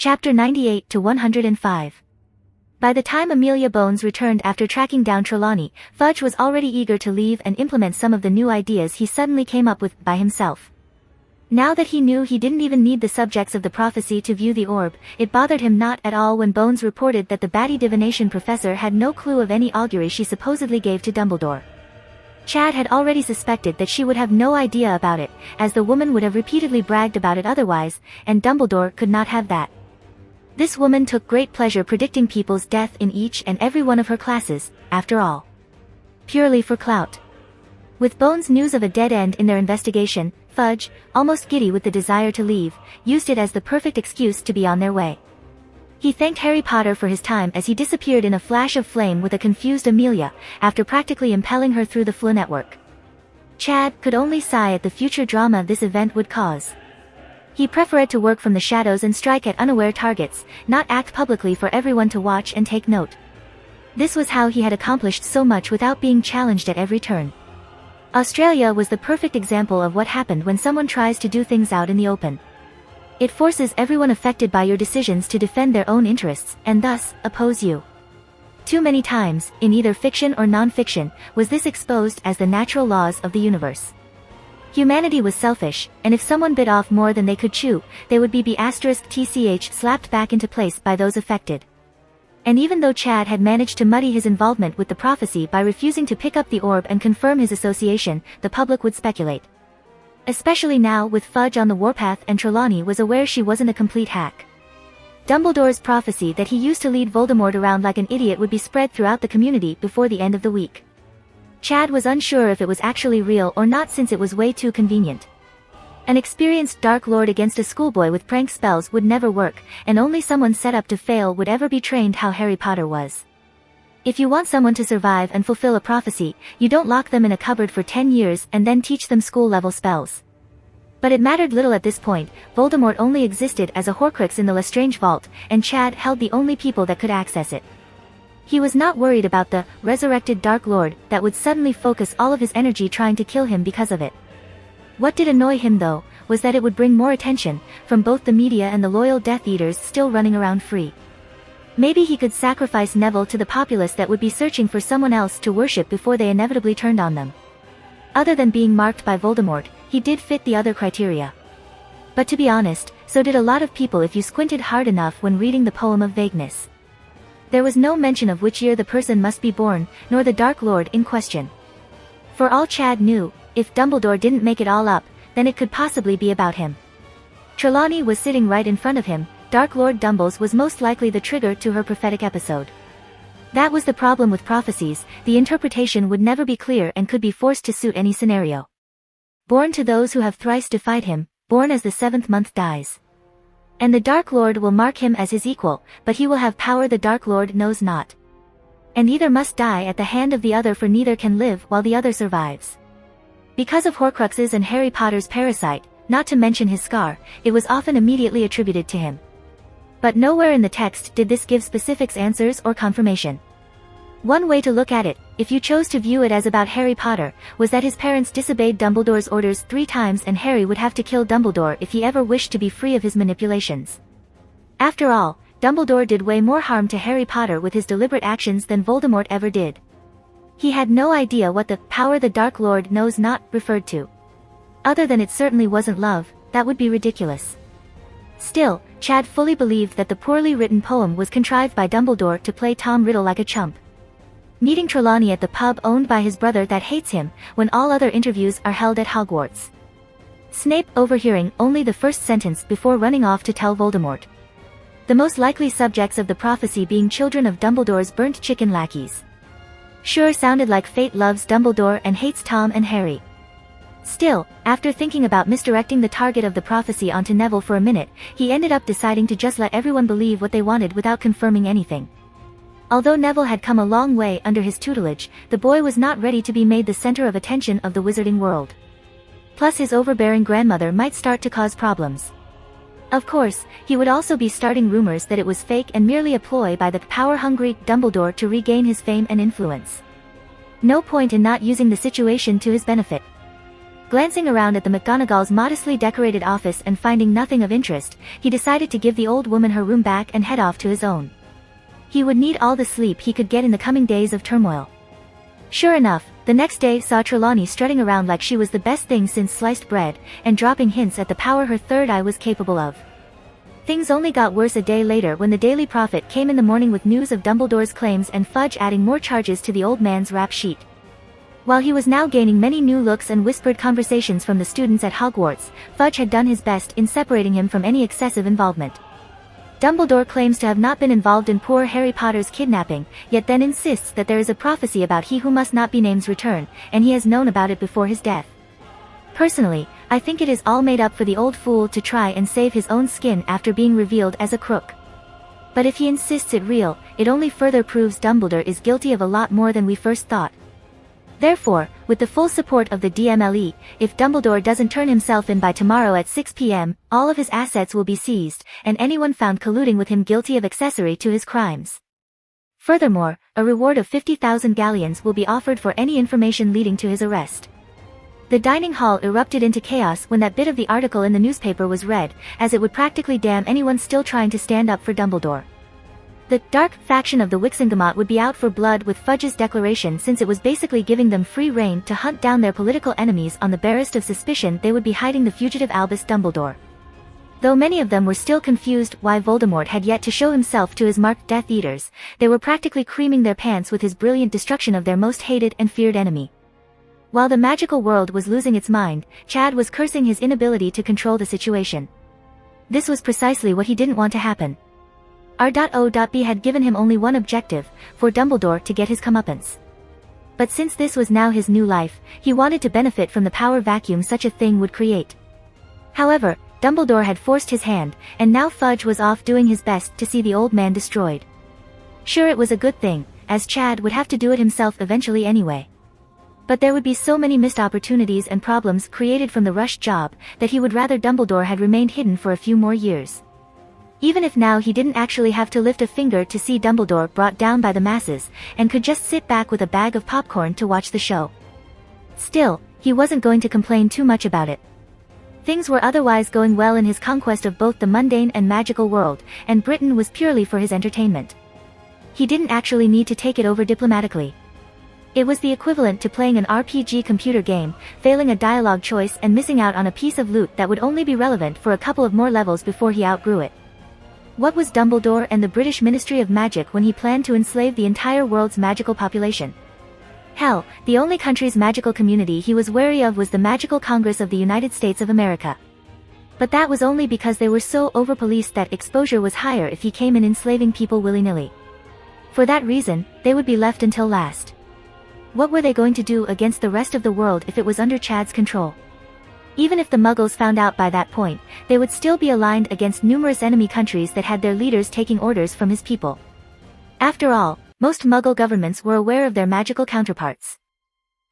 Chapter 98 to 105. By the time Amelia Bones returned after tracking down Trelawney, Fudge was already eager to leave and implement some of the new ideas he suddenly came up with by himself. Now that he knew he didn't even need the subjects of the prophecy to view the orb, it bothered him not at all when Bones reported that the batty divination professor had no clue of any augury she supposedly gave to Dumbledore. Chad had already suspected that she would have no idea about it, as the woman would have repeatedly bragged about it otherwise, and Dumbledore could not have that. This woman took great pleasure predicting people's death in each and every one of her classes, after all. Purely for clout. With Bones' news of a dead end in their investigation, Fudge, almost giddy with the desire to leave, used it as the perfect excuse to be on their way. He thanked Harry Potter for his time as he disappeared in a flash of flame with a confused Amelia, after practically impelling her through the Flu network. Chad could only sigh at the future drama this event would cause. He preferred to work from the shadows and strike at unaware targets, not act publicly for everyone to watch and take note. This was how he had accomplished so much without being challenged at every turn. Australia was the perfect example of what happened when someone tries to do things out in the open. It forces everyone affected by your decisions to defend their own interests, and thus, oppose you. Too many times, in either fiction or non-fiction, was this exposed as the natural laws of the universe. Humanity was selfish, and if someone bit off more than they could chew, they would be *tch slapped back into place by those affected. And even though Chad had managed to muddy his involvement with the prophecy by refusing to pick up the orb and confirm his association, the public would speculate. Especially now with Fudge on the warpath and Trelawney was aware she wasn't a complete hack. Dumbledore's prophecy that he used to lead Voldemort around like an idiot would be spread throughout the community before the end of the week. Chad was unsure if it was actually real or not since it was way too convenient. An experienced Dark Lord against a schoolboy with prank spells would never work, and only someone set up to fail would ever be trained how Harry Potter was. If you want someone to survive and fulfill a prophecy, you don't lock them in a cupboard for 10 years and then teach them school-level spells. But it mattered little at this point. Voldemort only existed as a Horcrux in the Lestrange Vault, and Chad held the only people that could access it. He was not worried about the resurrected Dark Lord that would suddenly focus all of his energy trying to kill him because of it. What did annoy him though, was that it would bring more attention, from both the media and the loyal Death Eaters still running around free. Maybe he could sacrifice Neville to the populace that would be searching for someone else to worship before they inevitably turned on them. Other than being marked by Voldemort, he did fit the other criteria. But to be honest, so did a lot of people if you squinted hard enough when reading the Poem of Vagueness. There was no mention of which year the person must be born, nor the Dark Lord in question. For all Chad knew, if Dumbledore didn't make it all up, then it could possibly be about him. Trelawney was sitting right in front of him. Dark Lord Dumbles was most likely the trigger to her prophetic episode. That was the problem with prophecies, the interpretation would never be clear and could be forced to suit any scenario. Born to those who have thrice defied him, born as the 7th month dies. And the Dark Lord will mark him as his equal, but he will have power the Dark Lord knows not. And either must die at the hand of the other, for neither can live while the other survives. Because of Horcruxes and Harry Potter's parasite, not to mention his scar, it was often immediately attributed to him. But nowhere in the text did this give specifics, answers, or confirmation. One way to look at it, if you chose to view it as about Harry Potter, was that his parents disobeyed Dumbledore's orders 3 times and Harry would have to kill Dumbledore if he ever wished to be free of his manipulations. After all, Dumbledore did way more harm to Harry Potter with his deliberate actions than Voldemort ever did. He had no idea what the power the Dark Lord knows not referred to. Other than it certainly wasn't love, that would be ridiculous. Still, Chad fully believed that the poorly written poem was contrived by Dumbledore to play Tom Riddle like a chump. Meeting Trelawney at the pub owned by his brother that hates him, when all other interviews are held at Hogwarts. Snape overhearing only the first sentence before running off to tell Voldemort. The most likely subjects of the prophecy being children of Dumbledore's burnt chicken lackeys. Sure sounded like fate loves Dumbledore and hates Tom and Harry. Still, after thinking about misdirecting the target of the prophecy onto Neville for a minute, he ended up deciding to just let everyone believe what they wanted without confirming anything. Although Neville had come a long way under his tutelage, the boy was not ready to be made the center of attention of the wizarding world. Plus his overbearing grandmother might start to cause problems. Of course, he would also be starting rumors that it was fake and merely a ploy by the power-hungry Dumbledore to regain his fame and influence. No point in not using the situation to his benefit. Glancing around at the McGonagall's modestly decorated office and finding nothing of interest, he decided to give the old woman her room back and head off to his own. He would need all the sleep he could get in the coming days of turmoil. Sure enough, the next day saw Trelawney strutting around like she was the best thing since sliced bread, and dropping hints at the power her third eye was capable of. Things only got worse a day later when the Daily Prophet came in the morning with news of Dumbledore's claims and Fudge adding more charges to the old man's rap sheet. While he was now gaining many new looks and whispered conversations from the students at Hogwarts, Fudge had done his best in separating him from any excessive involvement. Dumbledore claims to have not been involved in poor Harry Potter's kidnapping, yet then insists that there is a prophecy about he who must not be named's return, and he has known about it before his death. Personally, I think it is all made up for the old fool to try and save his own skin after being revealed as a crook. But if he insists it real, it only further proves Dumbledore is guilty of a lot more than we first thought. Therefore, with the full support of the DMLE, if Dumbledore doesn't turn himself in by tomorrow at 6 p.m., all of his assets will be seized, and anyone found colluding with him guilty of accessory to his crimes. Furthermore, a reward of 50,000 galleons will be offered for any information leading to his arrest. The dining hall erupted into chaos when that bit of the article in the newspaper was read, as it would practically damn anyone still trying to stand up for Dumbledore. The dark faction of the Wixengamot would be out for blood with Fudge's declaration, since it was basically giving them free rein to hunt down their political enemies on the barest of suspicion they would be hiding the fugitive Albus Dumbledore. Though many of them were still confused why Voldemort had yet to show himself to his marked Death Eaters, they were practically creaming their pants with his brilliant destruction of their most hated and feared enemy. While the magical world was losing its mind, Chad was cursing his inability to control the situation. This was precisely what he didn't want to happen. R.O.B. had given him only one objective, for Dumbledore to get his comeuppance. But since this was now his new life, he wanted to benefit from the power vacuum such a thing would create. However, Dumbledore had forced his hand, and now Fudge was off doing his best to see the old man destroyed. Sure, it was a good thing, as Chad would have to do it himself eventually anyway. But there would be so many missed opportunities and problems created from the rushed job, that he would rather Dumbledore had remained hidden for a few more years. Even if now he didn't actually have to lift a finger to see Dumbledore brought down by the masses, and could just sit back with a bag of popcorn to watch the show. Still, he wasn't going to complain too much about it. Things were otherwise going well in his conquest of both the mundane and magical world, and Britain was purely for his entertainment. He didn't actually need to take it over diplomatically. It was the equivalent to playing an RPG computer game, failing a dialogue choice and missing out on a piece of loot that would only be relevant for a couple of more levels before he outgrew it. What was Dumbledore and the British Ministry of Magic when he planned to enslave the entire world's magical population? Hell, the only country's magical community he was wary of was the Magical Congress of the United States of America. But that was only because they were so over-policed that exposure was higher if he came in enslaving people willy-nilly. For that reason, they would be left until last. What were they going to do against the rest of the world if it was under Chad's control? Even if the Muggles found out by that point, they would still be aligned against numerous enemy countries that had their leaders taking orders from his people. After all, most Muggle governments were aware of their magical counterparts.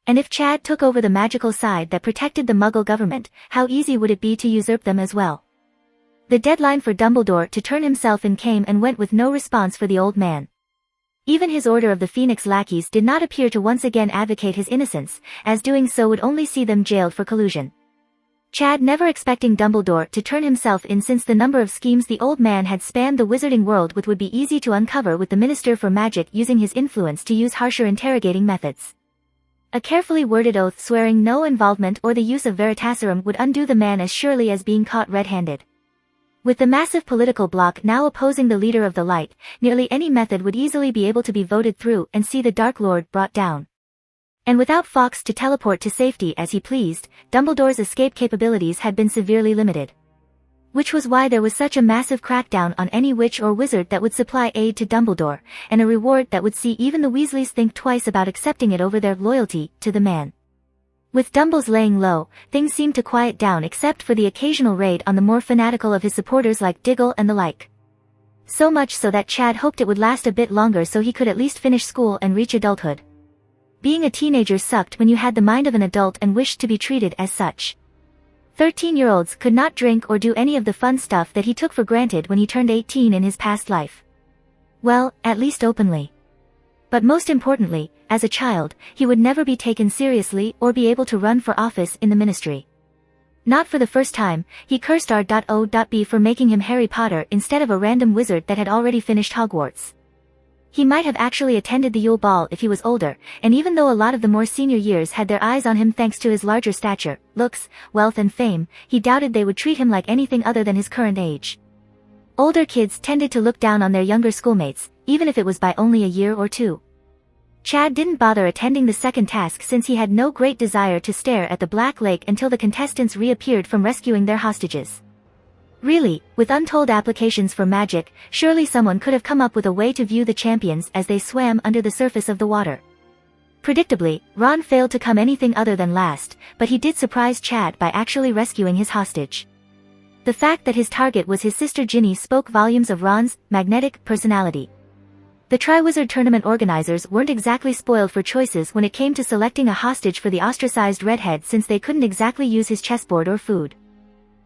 And if Chad took over the magical side that protected the Muggle government, how easy would it be to usurp them as well? The deadline for Dumbledore to turn himself in came and went with no response for the old man. Even his Order of the Phoenix lackeys did not appear to once again advocate his innocence, as doing so would only see them jailed for collusion. Chad never expecting Dumbledore to turn himself in, since the number of schemes the old man had spanned the wizarding world with would be easy to uncover, with the Minister for Magic using his influence to use harsher interrogating methods. A carefully worded oath swearing no involvement or the use of Veritaserum would undo the man as surely as being caught red-handed. With the massive political bloc now opposing the leader of the light, nearly any method would easily be able to be voted through and see the Dark Lord brought down. And without Fawkes to teleport to safety as he pleased, Dumbledore's escape capabilities had been severely limited. Which was why there was such a massive crackdown on any witch or wizard that would supply aid to Dumbledore, and a reward that would see even the Weasleys think twice about accepting it over their loyalty to the man. With Dumbles laying low, things seemed to quiet down except for the occasional raid on the more fanatical of his supporters like Diggle and the like. So much so that Chad hoped it would last a bit longer so he could at least finish school and reach adulthood. Being a teenager sucked when you had the mind of an adult and wished to be treated as such. 13-year-olds could not drink or do any of the fun stuff that he took for granted when he turned 18 in his past life. Well, at least openly. But most importantly, as a child, he would never be taken seriously or be able to run for office in the ministry. Not for the first time, he cursed R.O.B for making him Harry Potter instead of a random wizard that had already finished Hogwarts. He might have actually attended the Yule Ball if he was older, and even though a lot of the more senior years had their eyes on him thanks to his larger stature, looks, wealth and fame, he doubted they would treat him like anything other than his current age. Older kids tended to look down on their younger schoolmates, even if it was by only a year or two. Chad didn't bother attending the second task since he had no great desire to stare at the Black Lake until the contestants reappeared from rescuing their hostages. Really, with untold applications for magic, surely someone could have come up with a way to view the champions as they swam under the surface of the water. Predictably, Ron failed to come anything other than last, but he did surprise Chad by actually rescuing his hostage. The fact that his target was his sister Ginny spoke volumes of Ron's magnetic personality. The Triwizard Tournament organizers weren't exactly spoiled for choices when it came to selecting a hostage for the ostracized redhead since they couldn't exactly use his chessboard or food.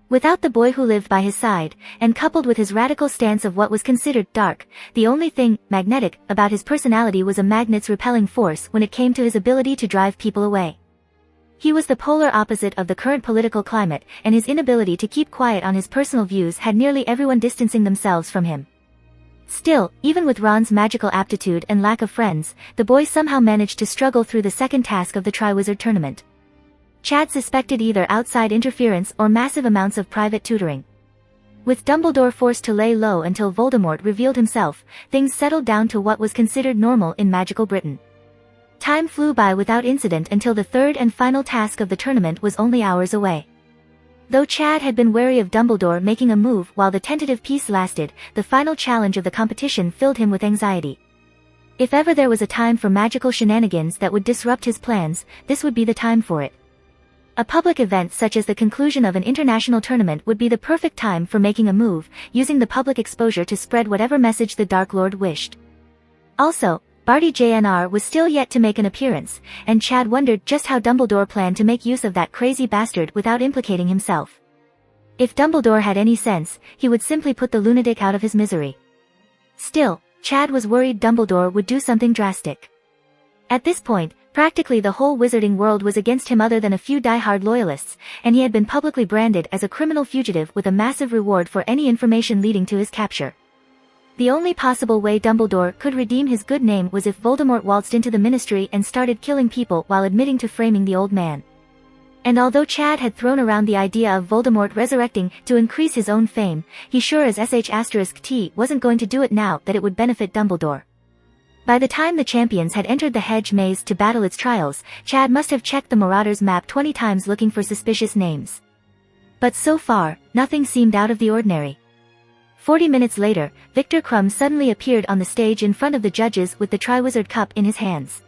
Without the boy who lived by his side, and coupled with his radical stance of what was considered dark, the only thing magnetic about his personality was a magnet's repelling force when it came to his ability to drive people away. He was the polar opposite of the current political climate, and his inability to keep quiet on his personal views had nearly everyone distancing themselves from him. Still, even with Ron's magical aptitude and lack of friends, the boy somehow managed to struggle through the second task of the Triwizard Tournament. Chad suspected either outside interference or massive amounts of private tutoring. With Dumbledore forced to lay low until Voldemort revealed himself, things settled down to what was considered normal in magical Britain. Time flew by without incident until the third and final task of the tournament was only hours away. Though Chad had been wary of Dumbledore making a move while the tentative peace lasted, the final challenge of the competition filled him with anxiety. If ever there was a time for magical shenanigans that would disrupt his plans, this would be the time for it. A public event such as the conclusion of an international tournament would be the perfect time for making a move, using the public exposure to spread whatever message the Dark Lord wished. Also, Barty Jr. was still yet to make an appearance, and Chad wondered just how Dumbledore planned to make use of that crazy bastard without implicating himself. If Dumbledore had any sense, he would simply put the lunatic out of his misery. Still, Chad was worried Dumbledore would do something drastic. At this point, practically the whole wizarding world was against him other than a few die-hard loyalists, and he had been publicly branded as a criminal fugitive with a massive reward for any information leading to his capture. The only possible way Dumbledore could redeem his good name was if Voldemort waltzed into the ministry and started killing people while admitting to framing the old man. And although Chad had thrown around the idea of Voldemort resurrecting to increase his own fame, he sure as sh*t wasn't going to do it now that it would benefit Dumbledore. By the time the champions had entered the hedge maze to battle its trials, Chad must have checked the Marauders map 20 times looking for suspicious names. But so far, nothing seemed out of the ordinary. 40 minutes later, Victor Crumb suddenly appeared on the stage in front of the judges with the Triwizard Cup in his hands.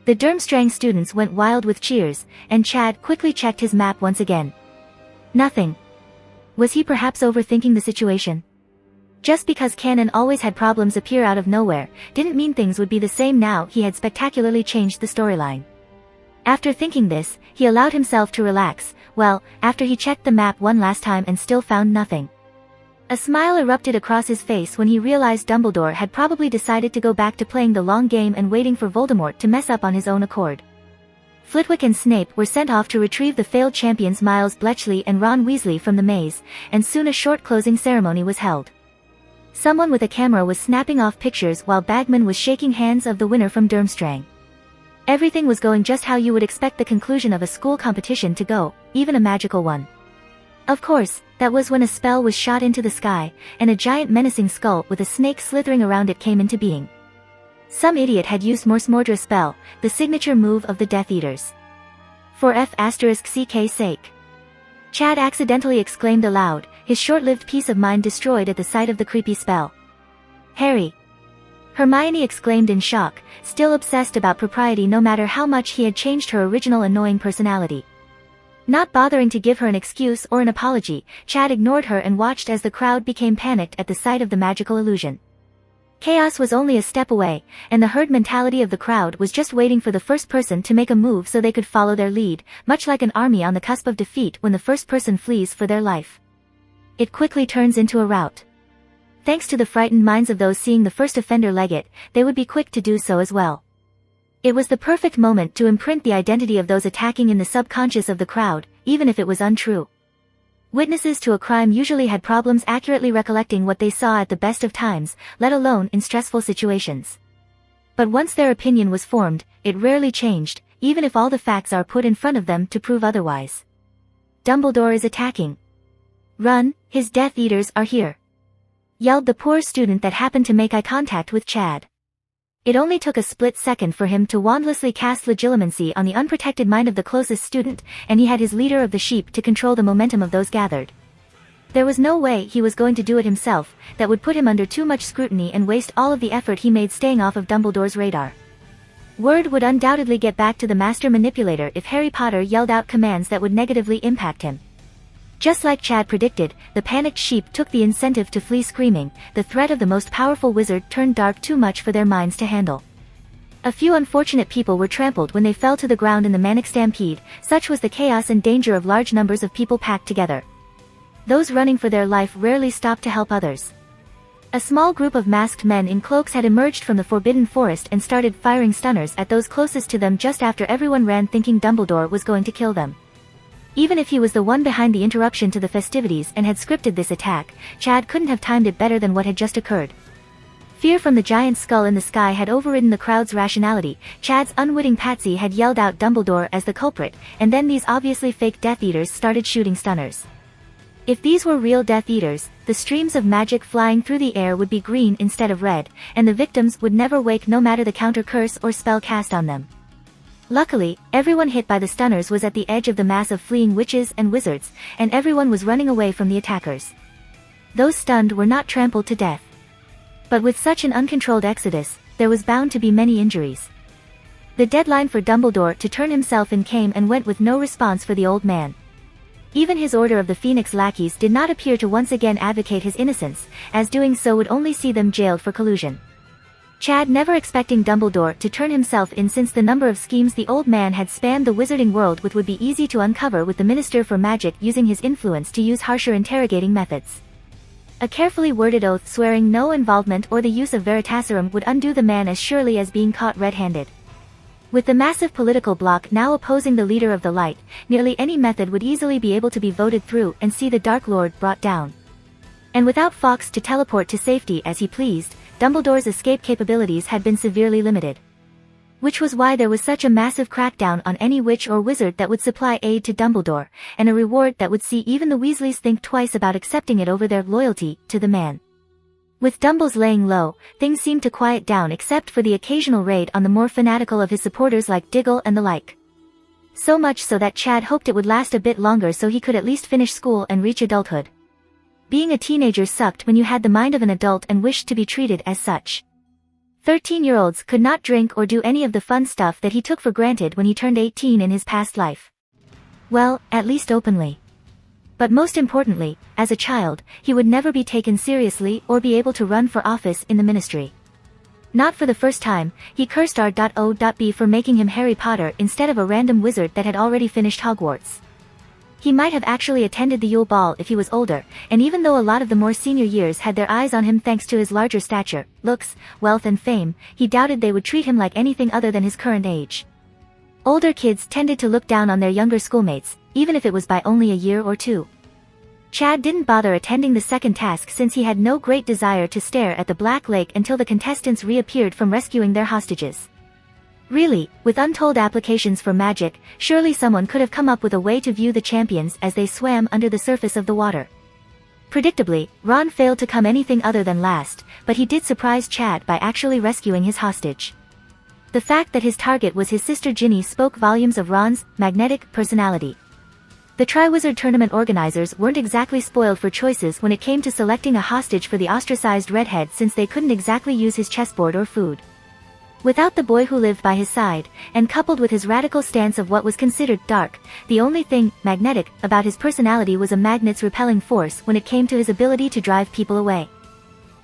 The Durmstrang students went wild with cheers, and Chad quickly checked his map once again. Nothing. Was he perhaps overthinking the situation? Just because canon always had problems appear out of nowhere, didn't mean things would be the same now he had spectacularly changed the storyline. After thinking this, he allowed himself to relax, after he checked the map one last time and still found nothing. A smile erupted across his face when he realized Dumbledore had probably decided to go back to playing the long game and waiting for Voldemort to mess up on his own accord. Flitwick and Snape were sent off to retrieve the failed champions Miles Bletchley and Ron Weasley from the maze, and soon a short closing ceremony was held. Someone with a camera was snapping off pictures while Bagman was shaking hands of the winner from Durmstrang. Everything was going just how you would expect the conclusion of a school competition to go, even a magical one. Of course, that was when a spell was shot into the sky, and a giant menacing skull with a snake slithering around it came into being. Some idiot had used Morsmordra spell, the signature move of the Death Eaters. For F***'s sake. Chad accidentally exclaimed aloud, his short-lived peace of mind destroyed at the sight of the creepy spell. Harry! Hermione exclaimed in shock, still obsessed about propriety no matter how much he had changed her original annoying personality. Not bothering to give her an excuse or an apology, Chad ignored her and watched as the crowd became panicked at the sight of the magical illusion. Chaos was only a step away, and the herd mentality of the crowd was just waiting for the first person to make a move so they could follow their lead, much like an army on the cusp of defeat when the first person flees for their life. It quickly turns into a rout. thanks to the frightened minds of those seeing the first offender leg it, they would be quick to do so as well. It was the perfect moment to imprint the identity of those attacking in the subconscious of the crowd, even if it was untrue. Witnesses to a crime usually had problems accurately recollecting what they saw at the best of times, let alone in stressful situations. But once their opinion was formed, it rarely changed, even if all the facts are put in front of them to prove otherwise. Dumbledore is attacking. Run, his Death Eaters are here! Yelled the poor student that happened to make eye contact with Chad. It only took a split second for him to wandlessly cast legilimency on the unprotected mind of the closest student, and he had his leader of the sheep to control the momentum of those gathered. There was no way he was going to do it himself, that would put him under too much scrutiny and waste all of the effort he made staying off of Dumbledore's radar. Word would undoubtedly get back to the master manipulator if Harry Potter yelled out commands that would negatively impact him. Just like Chad predicted, the panicked sheep took the incentive to flee screaming. The threat of the most powerful wizard turned dark too much for their minds to handle. A few unfortunate people were trampled when they fell to the ground in the manic stampede. Such was the chaos and danger of large numbers of people packed together. Those running for their life rarely stopped to help others. A small group of masked men in cloaks had emerged from the forbidden forest and started firing stunners at those closest to them just after everyone ran thinking Dumbledore was going to kill them. Even if he was the one behind the interruption to the festivities and had scripted this attack, Chad couldn't have timed it better than what had just occurred. Fear from the giant skull in the sky had overridden the crowd's rationality. Chad's unwitting patsy had yelled out Dumbledore as the culprit, and then these obviously fake Death Eaters started shooting stunners. If these were real Death Eaters, the streams of magic flying through the air would be green instead of red, and the victims would never wake no matter the counter curse or spell cast on them. Luckily, everyone hit by the stunners was at the edge of the mass of fleeing witches and wizards, and everyone was running away from the attackers. Those stunned were not trampled to death. But with such an uncontrolled exodus, there was bound to be many injuries. The deadline for Dumbledore to turn himself in came and went with no response for the old man. Even his Order of the Phoenix lackeys did not appear to once again advocate his innocence, as doing so would only see them jailed for collusion. Chad never expecting Dumbledore to turn himself in, since the number of schemes the old man had spanned the wizarding world with would be easy to uncover, with the Minister for Magic using his influence to use harsher interrogating methods. A carefully worded oath swearing no involvement or the use of Veritaserum would undo the man as surely as being caught red-handed. With the massive political bloc now opposing the leader of the light, nearly any method would easily be able to be voted through and see the Dark Lord brought down. And without Fawkes to teleport to safety as he pleased, Dumbledore's escape capabilities had been severely limited. Which was why there was such a massive crackdown on any witch or wizard that would supply aid to Dumbledore, and a reward that would see even the Weasleys think twice about accepting it over their loyalty to the man. With Dumble's laying low, things seemed to quiet down except for the occasional raid on the more fanatical of his supporters like Diggle and the like. So much so that Chad hoped it would last a bit longer so he could at least finish school and reach adulthood. Being a teenager sucked when you had the mind of an adult and wished to be treated as such. 13-year-olds could not drink or do any of the fun stuff that he took for granted when he turned 18 in his past life. Well, at least openly. But most importantly, as a child, he would never be taken seriously or be able to run for office in the ministry. Not for the first time, he cursed R.O.B for making him Harry Potter instead of a random wizard that had already finished Hogwarts. He might have actually attended the Yule Ball if he was older, and even though a lot of the more senior years had their eyes on him thanks to his larger stature, looks, wealth and fame, he doubted they would treat him like anything other than his current age. Older kids tended to look down on their younger schoolmates, even if it was by only a year or two. Chad didn't bother attending the second task since he had no great desire to stare at the Black Lake until the contestants reappeared from rescuing their hostages. Really, with untold applications for magic, surely someone could have come up with a way to view the champions as they swam under the surface of the water. Predictably, Ron failed to come anything other than last, but he did surprise Chad by actually rescuing his hostage. The fact that his target was his sister Ginny spoke volumes of Ron's magnetic personality. The Triwizard Tournament organizers weren't exactly spoiled for choices when it came to selecting a hostage for the ostracized redhead, since they couldn't exactly use his chessboard or food. Without the boy who lived by his side, and coupled with his radical stance of what was considered dark, the only thing magnetic about his personality was a magnet's repelling force when it came to his ability to drive people away.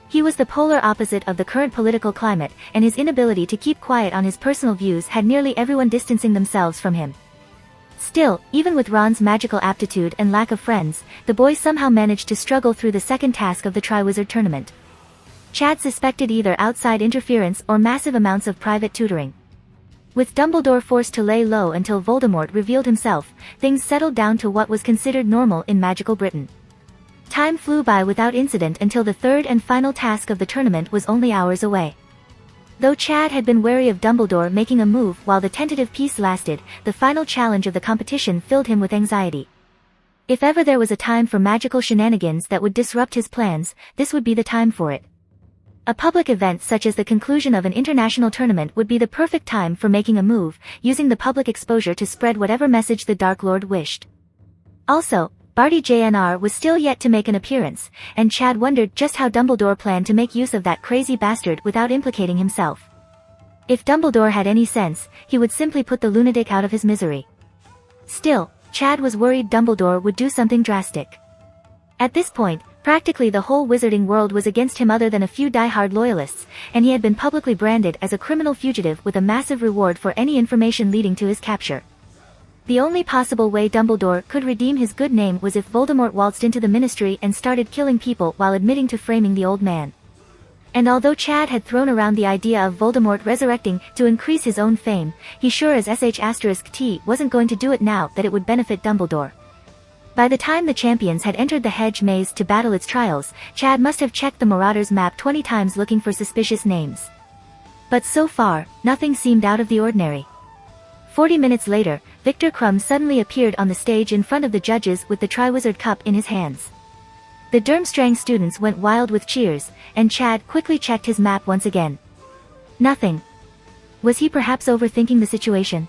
He was the polar opposite of the current political climate, and his inability to keep quiet on his personal views had nearly everyone distancing themselves from him. Still, even with Ron's magical aptitude and lack of friends, the boy somehow managed to struggle through the second task of the Triwizard Tournament. Chad suspected either outside interference or massive amounts of private tutoring. With Dumbledore forced to lay low until Voldemort revealed himself, things settled down to what was considered normal in magical Britain. Time flew by without incident until the third and final task of the tournament was only hours away. Though Chad had been wary of Dumbledore making a move while the tentative peace lasted, the final challenge of the competition filled him with anxiety. If ever there was a time for magical shenanigans that would disrupt his plans, this would be the time for it. A public event such as the conclusion of an international tournament would be the perfect time for making a move, using the public exposure to spread whatever message the Dark Lord wished. Also, Barty Jr. was still yet to make an appearance, and Chad wondered just how Dumbledore planned to make use of that crazy bastard without implicating himself. If Dumbledore had any sense, he would simply put the lunatic out of his misery. Still, Chad was worried Dumbledore would do something drastic. At this point, practically the whole wizarding world was against him other than a few die-hard loyalists, and he had been publicly branded as a criminal fugitive with a massive reward for any information leading to his capture. The only possible way Dumbledore could redeem his good name was if Voldemort waltzed into the ministry and started killing people while admitting to framing the old man. And although Chad had thrown around the idea of Voldemort resurrecting to increase his own fame, he sure as sh*t wasn't going to do it now that it would benefit Dumbledore. By the time the champions had entered the hedge maze to battle its trials, Chad must have checked the Marauders map 20 times looking for suspicious names. But so far, nothing seemed out of the ordinary. 40 minutes later, Victor Crumb suddenly appeared on the stage in front of the judges with the Triwizard Cup in his hands. The Durmstrang students went wild with cheers, and Chad quickly checked his map once again. Nothing. Was he perhaps overthinking the situation?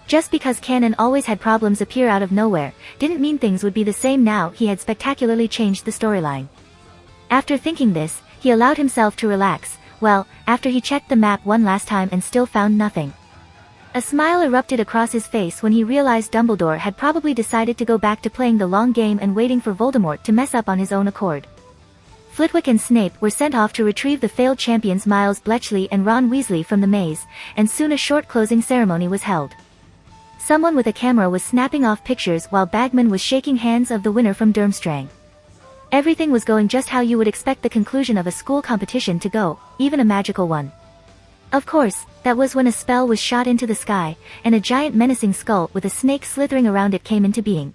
Just because Canon always had problems appear out of nowhere, didn't mean things would be the same now he had spectacularly changed the storyline. After thinking this, he allowed himself to relax, after he checked the map one last time and still found nothing. A smile erupted across his face when he realized Dumbledore had probably decided to go back to playing the long game and waiting for Voldemort to mess up on his own accord. Flitwick and Snape were sent off to retrieve the failed champions Miles Bletchley and Ron Weasley from the maze, and soon a short closing ceremony was held. Someone with a camera was snapping off pictures while Bagman was shaking hands of the winner from Durmstrang. Everything was going just how you would expect the conclusion of a school competition to go, even a magical one. Of course, that was when a spell was shot into the sky, and a giant menacing skull with a snake slithering around it came into being.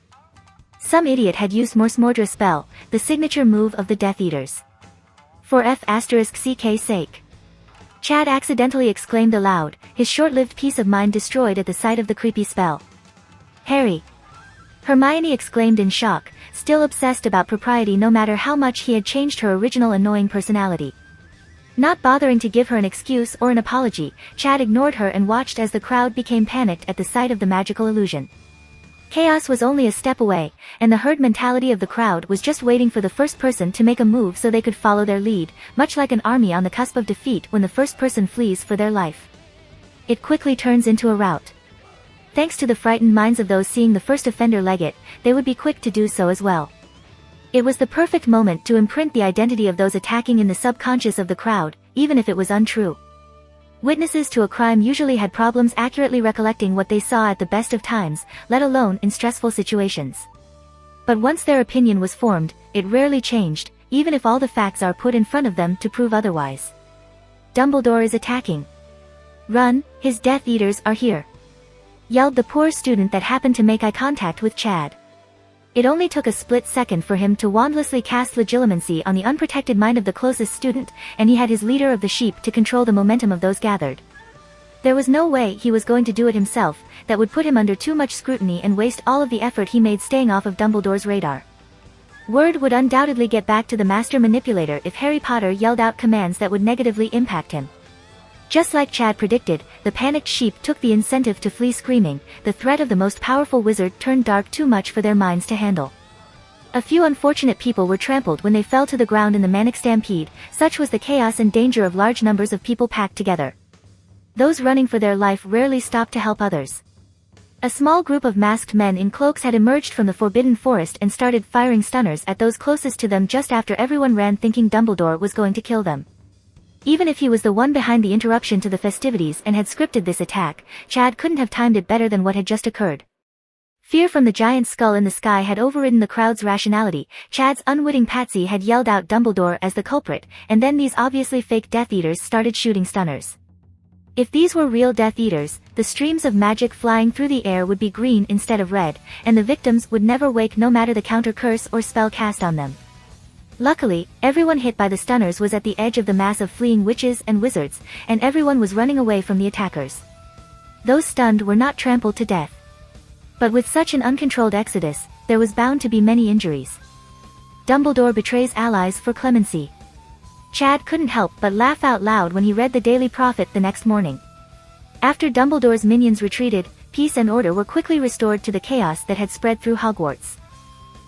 Some idiot had used Morsmordra spell, the signature move of the Death Eaters. For F***'s sake. Chad accidentally exclaimed aloud, his short-lived peace of mind destroyed at the sight of the creepy spell. Harry! Hermione exclaimed in shock, still obsessed about propriety no matter how much he had changed her original annoying personality. Not bothering to give her an excuse or an apology, Chad ignored her and watched as the crowd became panicked at the sight of the magical illusion. Chaos was only a step away, and the herd mentality of the crowd was just waiting for the first person to make a move so they could follow their lead, much like an army on the cusp of defeat when the first person flees for their life. It quickly turns into a rout. Thanks to the frightened minds of those seeing the first offender leg it, they would be quick to do so as well. It was the perfect moment to imprint the identity of those attacking in the subconscious of the crowd, even if it was untrue. Witnesses to a crime usually had problems accurately recollecting what they saw at the best of times, let alone in stressful situations. But once their opinion was formed, it rarely changed, even if all the facts are put in front of them to prove otherwise. Dumbledore is attacking. Run, his Death Eaters are here! Yelled the poor student that happened to make eye contact with Chad. It only took a split second for him to wandlessly cast legilimency on the unprotected mind of the closest student, and he had his leader of the sheep to control the momentum of those gathered. There was no way he was going to do it himself, that would put him under too much scrutiny and waste all of the effort he made staying off of Dumbledore's radar. Word would undoubtedly get back to the master manipulator if Harry Potter yelled out commands that would negatively impact him. Just like Chad predicted, the panicked sheep took the incentive to flee screaming, the threat of the most powerful wizard turned dark too much for their minds to handle. A few unfortunate people were trampled when they fell to the ground in the manic stampede, such was the chaos and danger of large numbers of people packed together. Those running for their life rarely stopped to help others. A small group of masked men in cloaks had emerged from the Forbidden Forest and started firing stunners at those closest to them just after everyone ran thinking Dumbledore was going to kill them. Even if he was the one behind the interruption to the festivities and had scripted this attack, Chad couldn't have timed it better than what had just occurred. Fear from the giant skull in the sky had overridden the crowd's rationality. Chad's unwitting patsy had yelled out Dumbledore as the culprit, and then these obviously fake Death Eaters started shooting stunners. If these were real Death Eaters, the streams of magic flying through the air would be green instead of red, and the victims would never wake no matter the counter curse or spell cast on them. Luckily, everyone hit by the stunners was at the edge of the mass of fleeing witches and wizards, and everyone was running away from the attackers. Those stunned were not trampled to death. But with such an uncontrolled exodus, there was bound to be many injuries. Dumbledore betrays allies for clemency. Chad couldn't help but laugh out loud when he read the Daily Prophet the next morning. After Dumbledore's minions retreated, peace and order were quickly restored to the chaos that had spread through Hogwarts.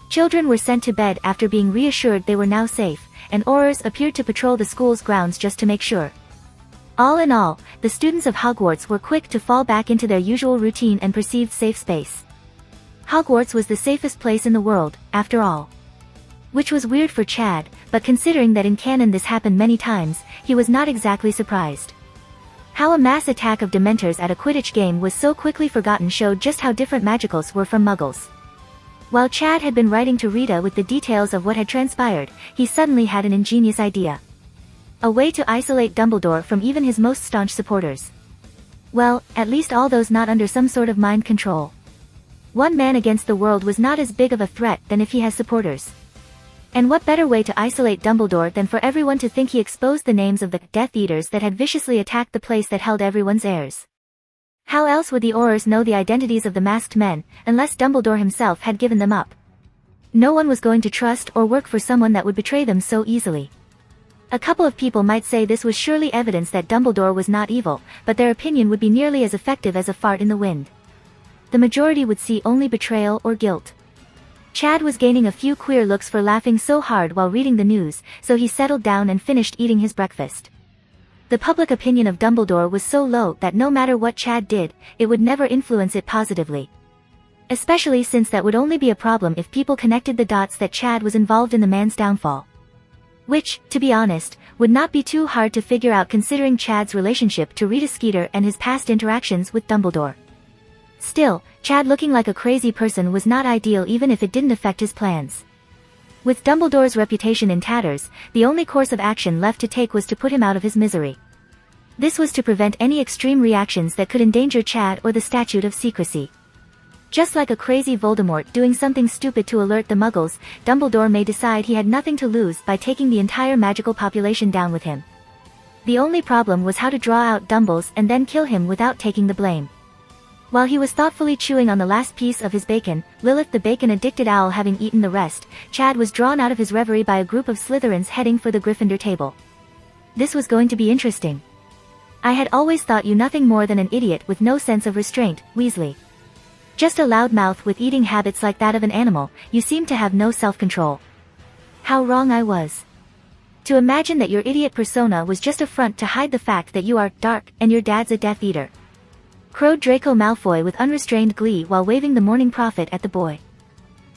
Children were sent to bed after being reassured they were now safe, and Aurors appeared to patrol the school's grounds just to make sure. All in all, the students of Hogwarts were quick to fall back into their usual routine and perceived safe space. Hogwarts was the safest place in the world, after all. Which was weird for Chad, but considering that in canon this happened many times, he was not exactly surprised. How a mass attack of Dementors at a Quidditch game was so quickly forgotten showed just how different Magicals were from Muggles. While Chad had been writing to Rita with the details of what had transpired, he suddenly had an ingenious idea. A way to isolate Dumbledore from even his most staunch supporters. Well, at least all those not under some sort of mind control. One man against the world was not as big of a threat than if he has supporters. And what better way to isolate Dumbledore than for everyone to think he exposed the names of the Death Eaters that had viciously attacked the place that held everyone's heirs? How else would the Aurors know the identities of the masked men, unless Dumbledore himself had given them up? No one was going to trust or work for someone that would betray them so easily. A couple of people might say this was surely evidence that Dumbledore was not evil, but their opinion would be nearly as effective as a fart in the wind. The majority would see only betrayal or guilt. Chad was gaining a few queer looks for laughing so hard while reading the news, so he settled down and finished eating his breakfast. The public opinion of Dumbledore was so low that no matter what Chad did, it would never influence it positively. Especially since that would only be a problem if people connected the dots that Chad was involved in the man's downfall. Which, to be honest, would not be too hard to figure out considering Chad's relationship to Rita Skeeter and his past interactions with Dumbledore. Still, Chad looking like a crazy person was not ideal even if it didn't affect his plans. With Dumbledore's reputation in tatters, the only course of action left to take was to put him out of his misery. This was to prevent any extreme reactions that could endanger Chad or the Statute of Secrecy. Just like a crazy Voldemort doing something stupid to alert the Muggles, Dumbledore may decide he had nothing to lose by taking the entire magical population down with him. The only problem was how to draw out Dumbles and then kill him without taking the blame. While he was thoughtfully chewing on the last piece of his bacon, Lilith the bacon-addicted owl having eaten the rest, Chad was drawn out of his reverie by a group of Slytherins heading for the Gryffindor table. This was going to be interesting. I had always thought you nothing more than an idiot with no sense of restraint, Weasley. Just a loudmouth with eating habits like that of an animal, you seem to have no self-control. How wrong I was. To imagine that your idiot persona was just a front to hide the fact that you are dark and your dad's a Death Eater. Crowed Draco Malfoy with unrestrained glee while waving the Morning Prophet at the boy.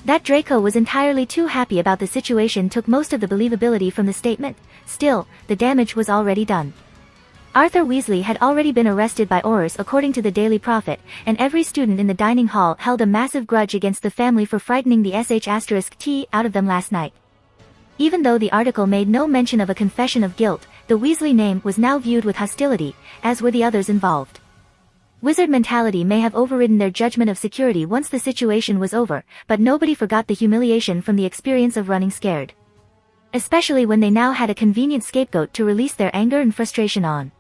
That Draco was entirely too happy about the situation took most of the believability from the statement. Still, the damage was already done. Arthur Weasley had already been arrested by Aurors according to the Daily Prophet, and every student in the dining hall held a massive grudge against the family for frightening the sh*t out of them last night. Even though the article made no mention of a confession of guilt, the Weasley name was now viewed with hostility, as were the others involved. Wizard mentality may have overridden their judgment of security once the situation was over, but nobody forgot the humiliation from the experience of running scared. Especially when they now had a convenient scapegoat to release their anger and frustration on.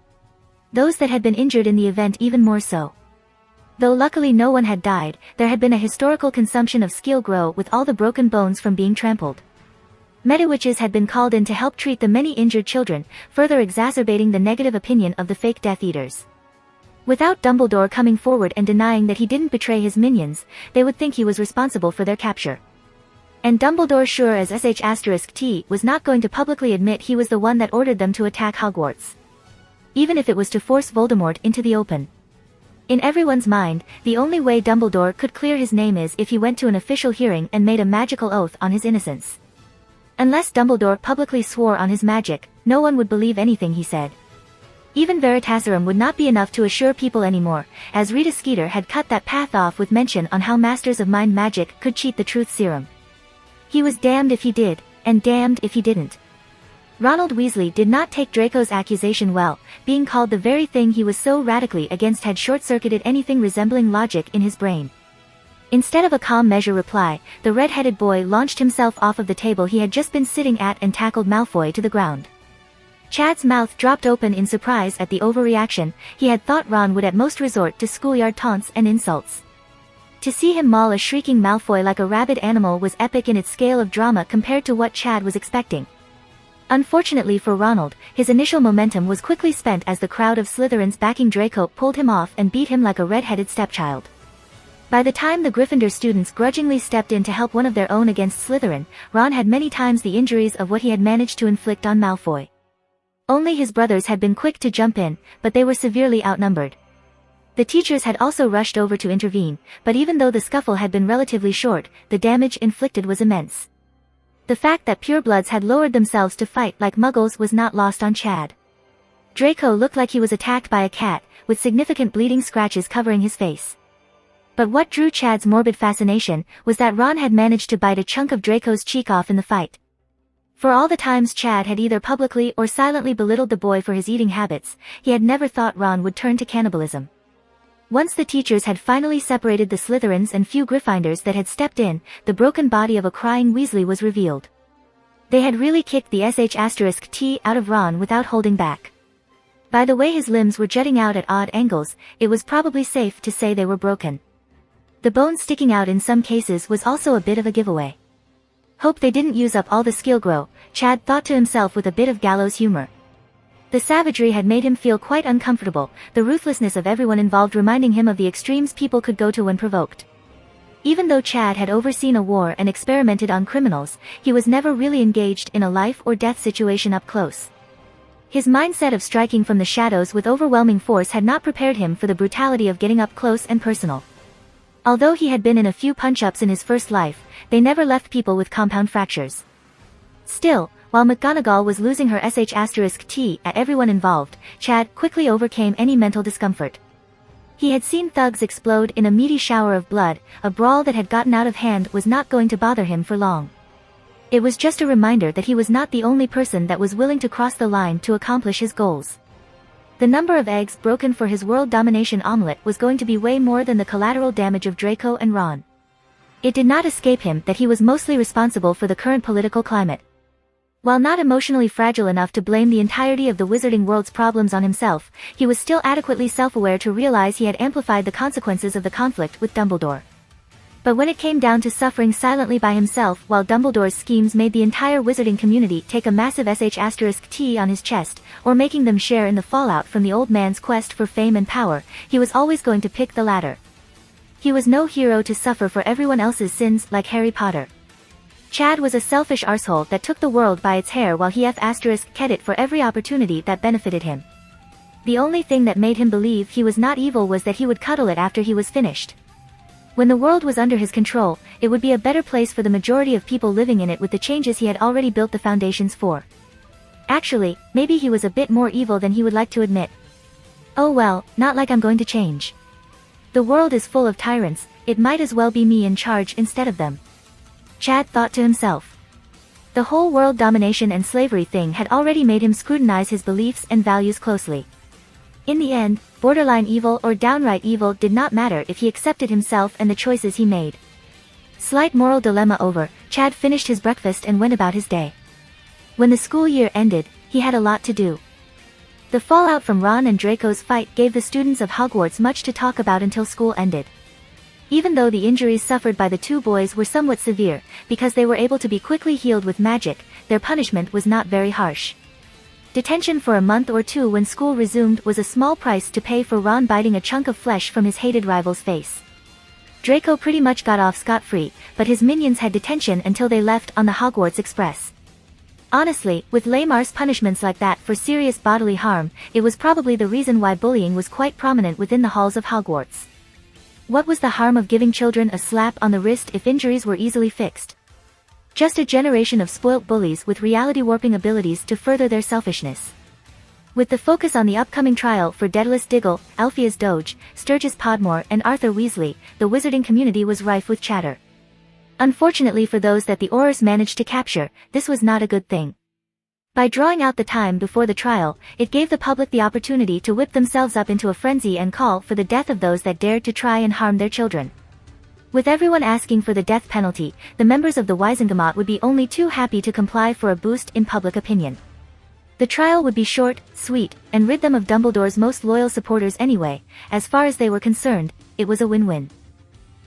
Those that had been injured in the event even more so. Though luckily no one had died, there had been a historical consumption of skill grow with all the broken bones from being trampled. Mediwitches had been called in to help treat the many injured children, further exacerbating the negative opinion of the fake Death Eaters. Without Dumbledore coming forward and denying that he didn't betray his minions, they would think he was responsible for their capture. And Dumbledore, sure as sh*t, was not going to publicly admit he was the one that ordered them to attack Hogwarts. Even if it was to force Voldemort into the open. In everyone's mind, the only way Dumbledore could clear his name is if he went to an official hearing and made a magical oath on his innocence. Unless Dumbledore publicly swore on his magic, no one would believe anything he said. Even Veritaserum would not be enough to assure people anymore, as Rita Skeeter had cut that path off with mention on how Masters of Mind Magic could cheat the Truth Serum. He was damned if he did, and damned if he didn't. Ronald Weasley did not take Draco's accusation well, being called the very thing he was so radically against had short-circuited anything resembling logic in his brain. Instead of a calm measure reply, the red-headed boy launched himself off of the table he had just been sitting at and tackled Malfoy to the ground. Chad's mouth dropped open in surprise at the overreaction. He had thought Ron would at most resort to schoolyard taunts and insults. To see him maul a shrieking Malfoy like a rabid animal was epic in its scale of drama compared to what Chad was expecting. Unfortunately for Ronald, his initial momentum was quickly spent as the crowd of Slytherins backing Draco pulled him off and beat him like a red-headed stepchild. By the time the Gryffindor students grudgingly stepped in to help one of their own against Slytherin, Ron had many times the injuries of what he had managed to inflict on Malfoy. Only his brothers had been quick to jump in, but they were severely outnumbered. The teachers had also rushed over to intervene, but even though the scuffle had been relatively short, the damage inflicted was immense. The fact that purebloods had lowered themselves to fight like muggles was not lost on Chad. Draco looked like he was attacked by a cat, with significant bleeding scratches covering his face. But what drew Chad's morbid fascination was that Ron had managed to bite a chunk of Draco's cheek off in the fight. For all the times Chad had either publicly or silently belittled the boy for his eating habits, he had never thought Ron would turn to cannibalism. Once the teachers had finally separated the Slytherins and few Gryffindors that had stepped in, the broken body of a crying Weasley was revealed. They had really kicked the sh*t out of Ron without holding back. By the way his limbs were jutting out at odd angles, it was probably safe to say they were broken. The bone sticking out in some cases was also a bit of a giveaway. Hope they didn't use up all the skill grow, Chad thought to himself with a bit of gallows humor. The savagery had made him feel quite uncomfortable, the ruthlessness of everyone involved reminding him of the extremes people could go to when provoked. Even though Chad had overseen a war and experimented on criminals, he was never really engaged in a life-or-death situation up close. His mindset of striking from the shadows with overwhelming force had not prepared him for the brutality of getting up close and personal. Although he had been in a few punch-ups in his first life, they never left people with compound fractures. Still, while McGonagall was losing her sh*t at everyone involved, Chad quickly overcame any mental discomfort. He had seen thugs explode in a meaty shower of blood, a brawl that had gotten out of hand was not going to bother him for long. It was just a reminder that he was not the only person that was willing to cross the line to accomplish his goals. The number of eggs broken for his world domination omelet was going to be way more than the collateral damage of Draco and Ron. It did not escape him that he was mostly responsible for the current political climate. While not emotionally fragile enough to blame the entirety of the wizarding world's problems on himself, he was still adequately self-aware to realize he had amplified the consequences of the conflict with Dumbledore. But when it came down to suffering silently by himself while Dumbledore's schemes made the entire wizarding community take a massive sh*t on his chest, or making them share in the fallout from the old man's quest for fame and power, he was always going to pick the latter. He was no hero to suffer for everyone else's sins like Harry Potter. Chad was a selfish arsehole that took the world by its hair while he ****ed it for every opportunity that benefited him. The only thing that made him believe he was not evil was that he would cuddle it after he was finished. When the world was under his control, it would be a better place for the majority of people living in it with the changes he had already built the foundations for. Actually, maybe he was a bit more evil than he would like to admit. Oh well, not like I'm going to change. The world is full of tyrants, it might as well be me in charge instead of them. Chad thought to himself. The whole world domination and slavery thing had already made him scrutinize his beliefs and values closely. In the end, borderline evil or downright evil did not matter if he accepted himself and the choices he made. Slight moral dilemma over, Chad finished his breakfast and went about his day. When the school year ended, he had a lot to do. The fallout from Ron and Draco's fight gave the students of Hogwarts much to talk about until school ended. Even though the injuries suffered by the two boys were somewhat severe, because they were able to be quickly healed with magic, their punishment was not very harsh. Detention for a month or two when school resumed was a small price to pay for Ron biting a chunk of flesh from his hated rival's face. Draco pretty much got off scot-free, but his minions had detention until they left on the Hogwarts Express. Honestly, with lame-arse punishments like that for serious bodily harm, it was probably the reason why bullying was quite prominent within the halls of Hogwarts. What was the harm of giving children a slap on the wrist if injuries were easily fixed? Just a generation of spoilt bullies with reality-warping abilities to further their selfishness. With the focus on the upcoming trial for Daedalus Diggle, Alpheus Doge, Sturgis Podmore and Arthur Weasley, the wizarding community was rife with chatter. Unfortunately for those that the Aurors managed to capture, this was not a good thing. By drawing out the time before the trial, it gave the public the opportunity to whip themselves up into a frenzy and call for the death of those that dared to try and harm their children. With everyone asking for the death penalty, the members of the Wisengamot would be only too happy to comply for a boost in public opinion. The trial would be short, sweet, and rid them of Dumbledore's most loyal supporters anyway. As far as they were concerned, it was a win-win.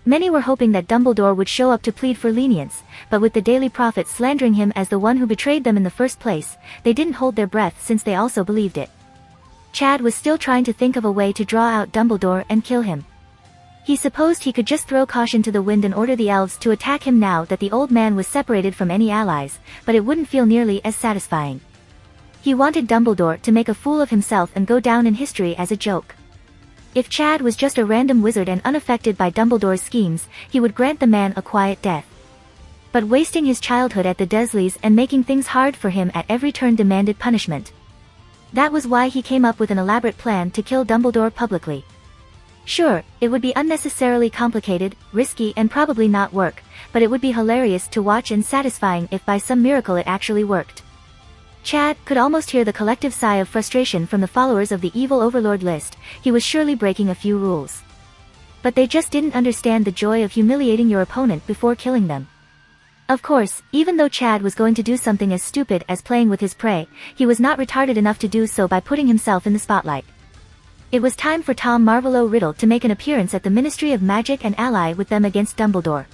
Many were hoping that Dumbledore would show up to plead for lenience, but with the Daily Prophet slandering him as the one who betrayed them in the first place, they didn't hold their breath since they also believed it. Chad was still trying to think of a way to draw out Dumbledore and kill him. He supposed he could just throw caution to the wind and order the elves to attack him now that the old man was separated from any allies, but it wouldn't feel nearly as satisfying. He wanted Dumbledore to make a fool of himself and go down in history as a joke. If Chad was just a random wizard and unaffected by Dumbledore's schemes, he would grant the man a quiet death. But wasting his childhood at the Dursleys and making things hard for him at every turn demanded punishment. That was why he came up with an elaborate plan to kill Dumbledore publicly. Sure, it would be unnecessarily complicated, risky and probably not work, but it would be hilarious to watch and satisfying if by some miracle it actually worked. Chad could almost hear the collective sigh of frustration from the followers of the evil overlord list. He was surely breaking a few rules. But they just didn't understand the joy of humiliating your opponent before killing them. Of course, even though Chad was going to do something as stupid as playing with his prey, he was not retarded enough to do so by putting himself in the spotlight. It was time for Tom Marvolo Riddle to make an appearance at the Ministry of Magic and ally with them against Dumbledore.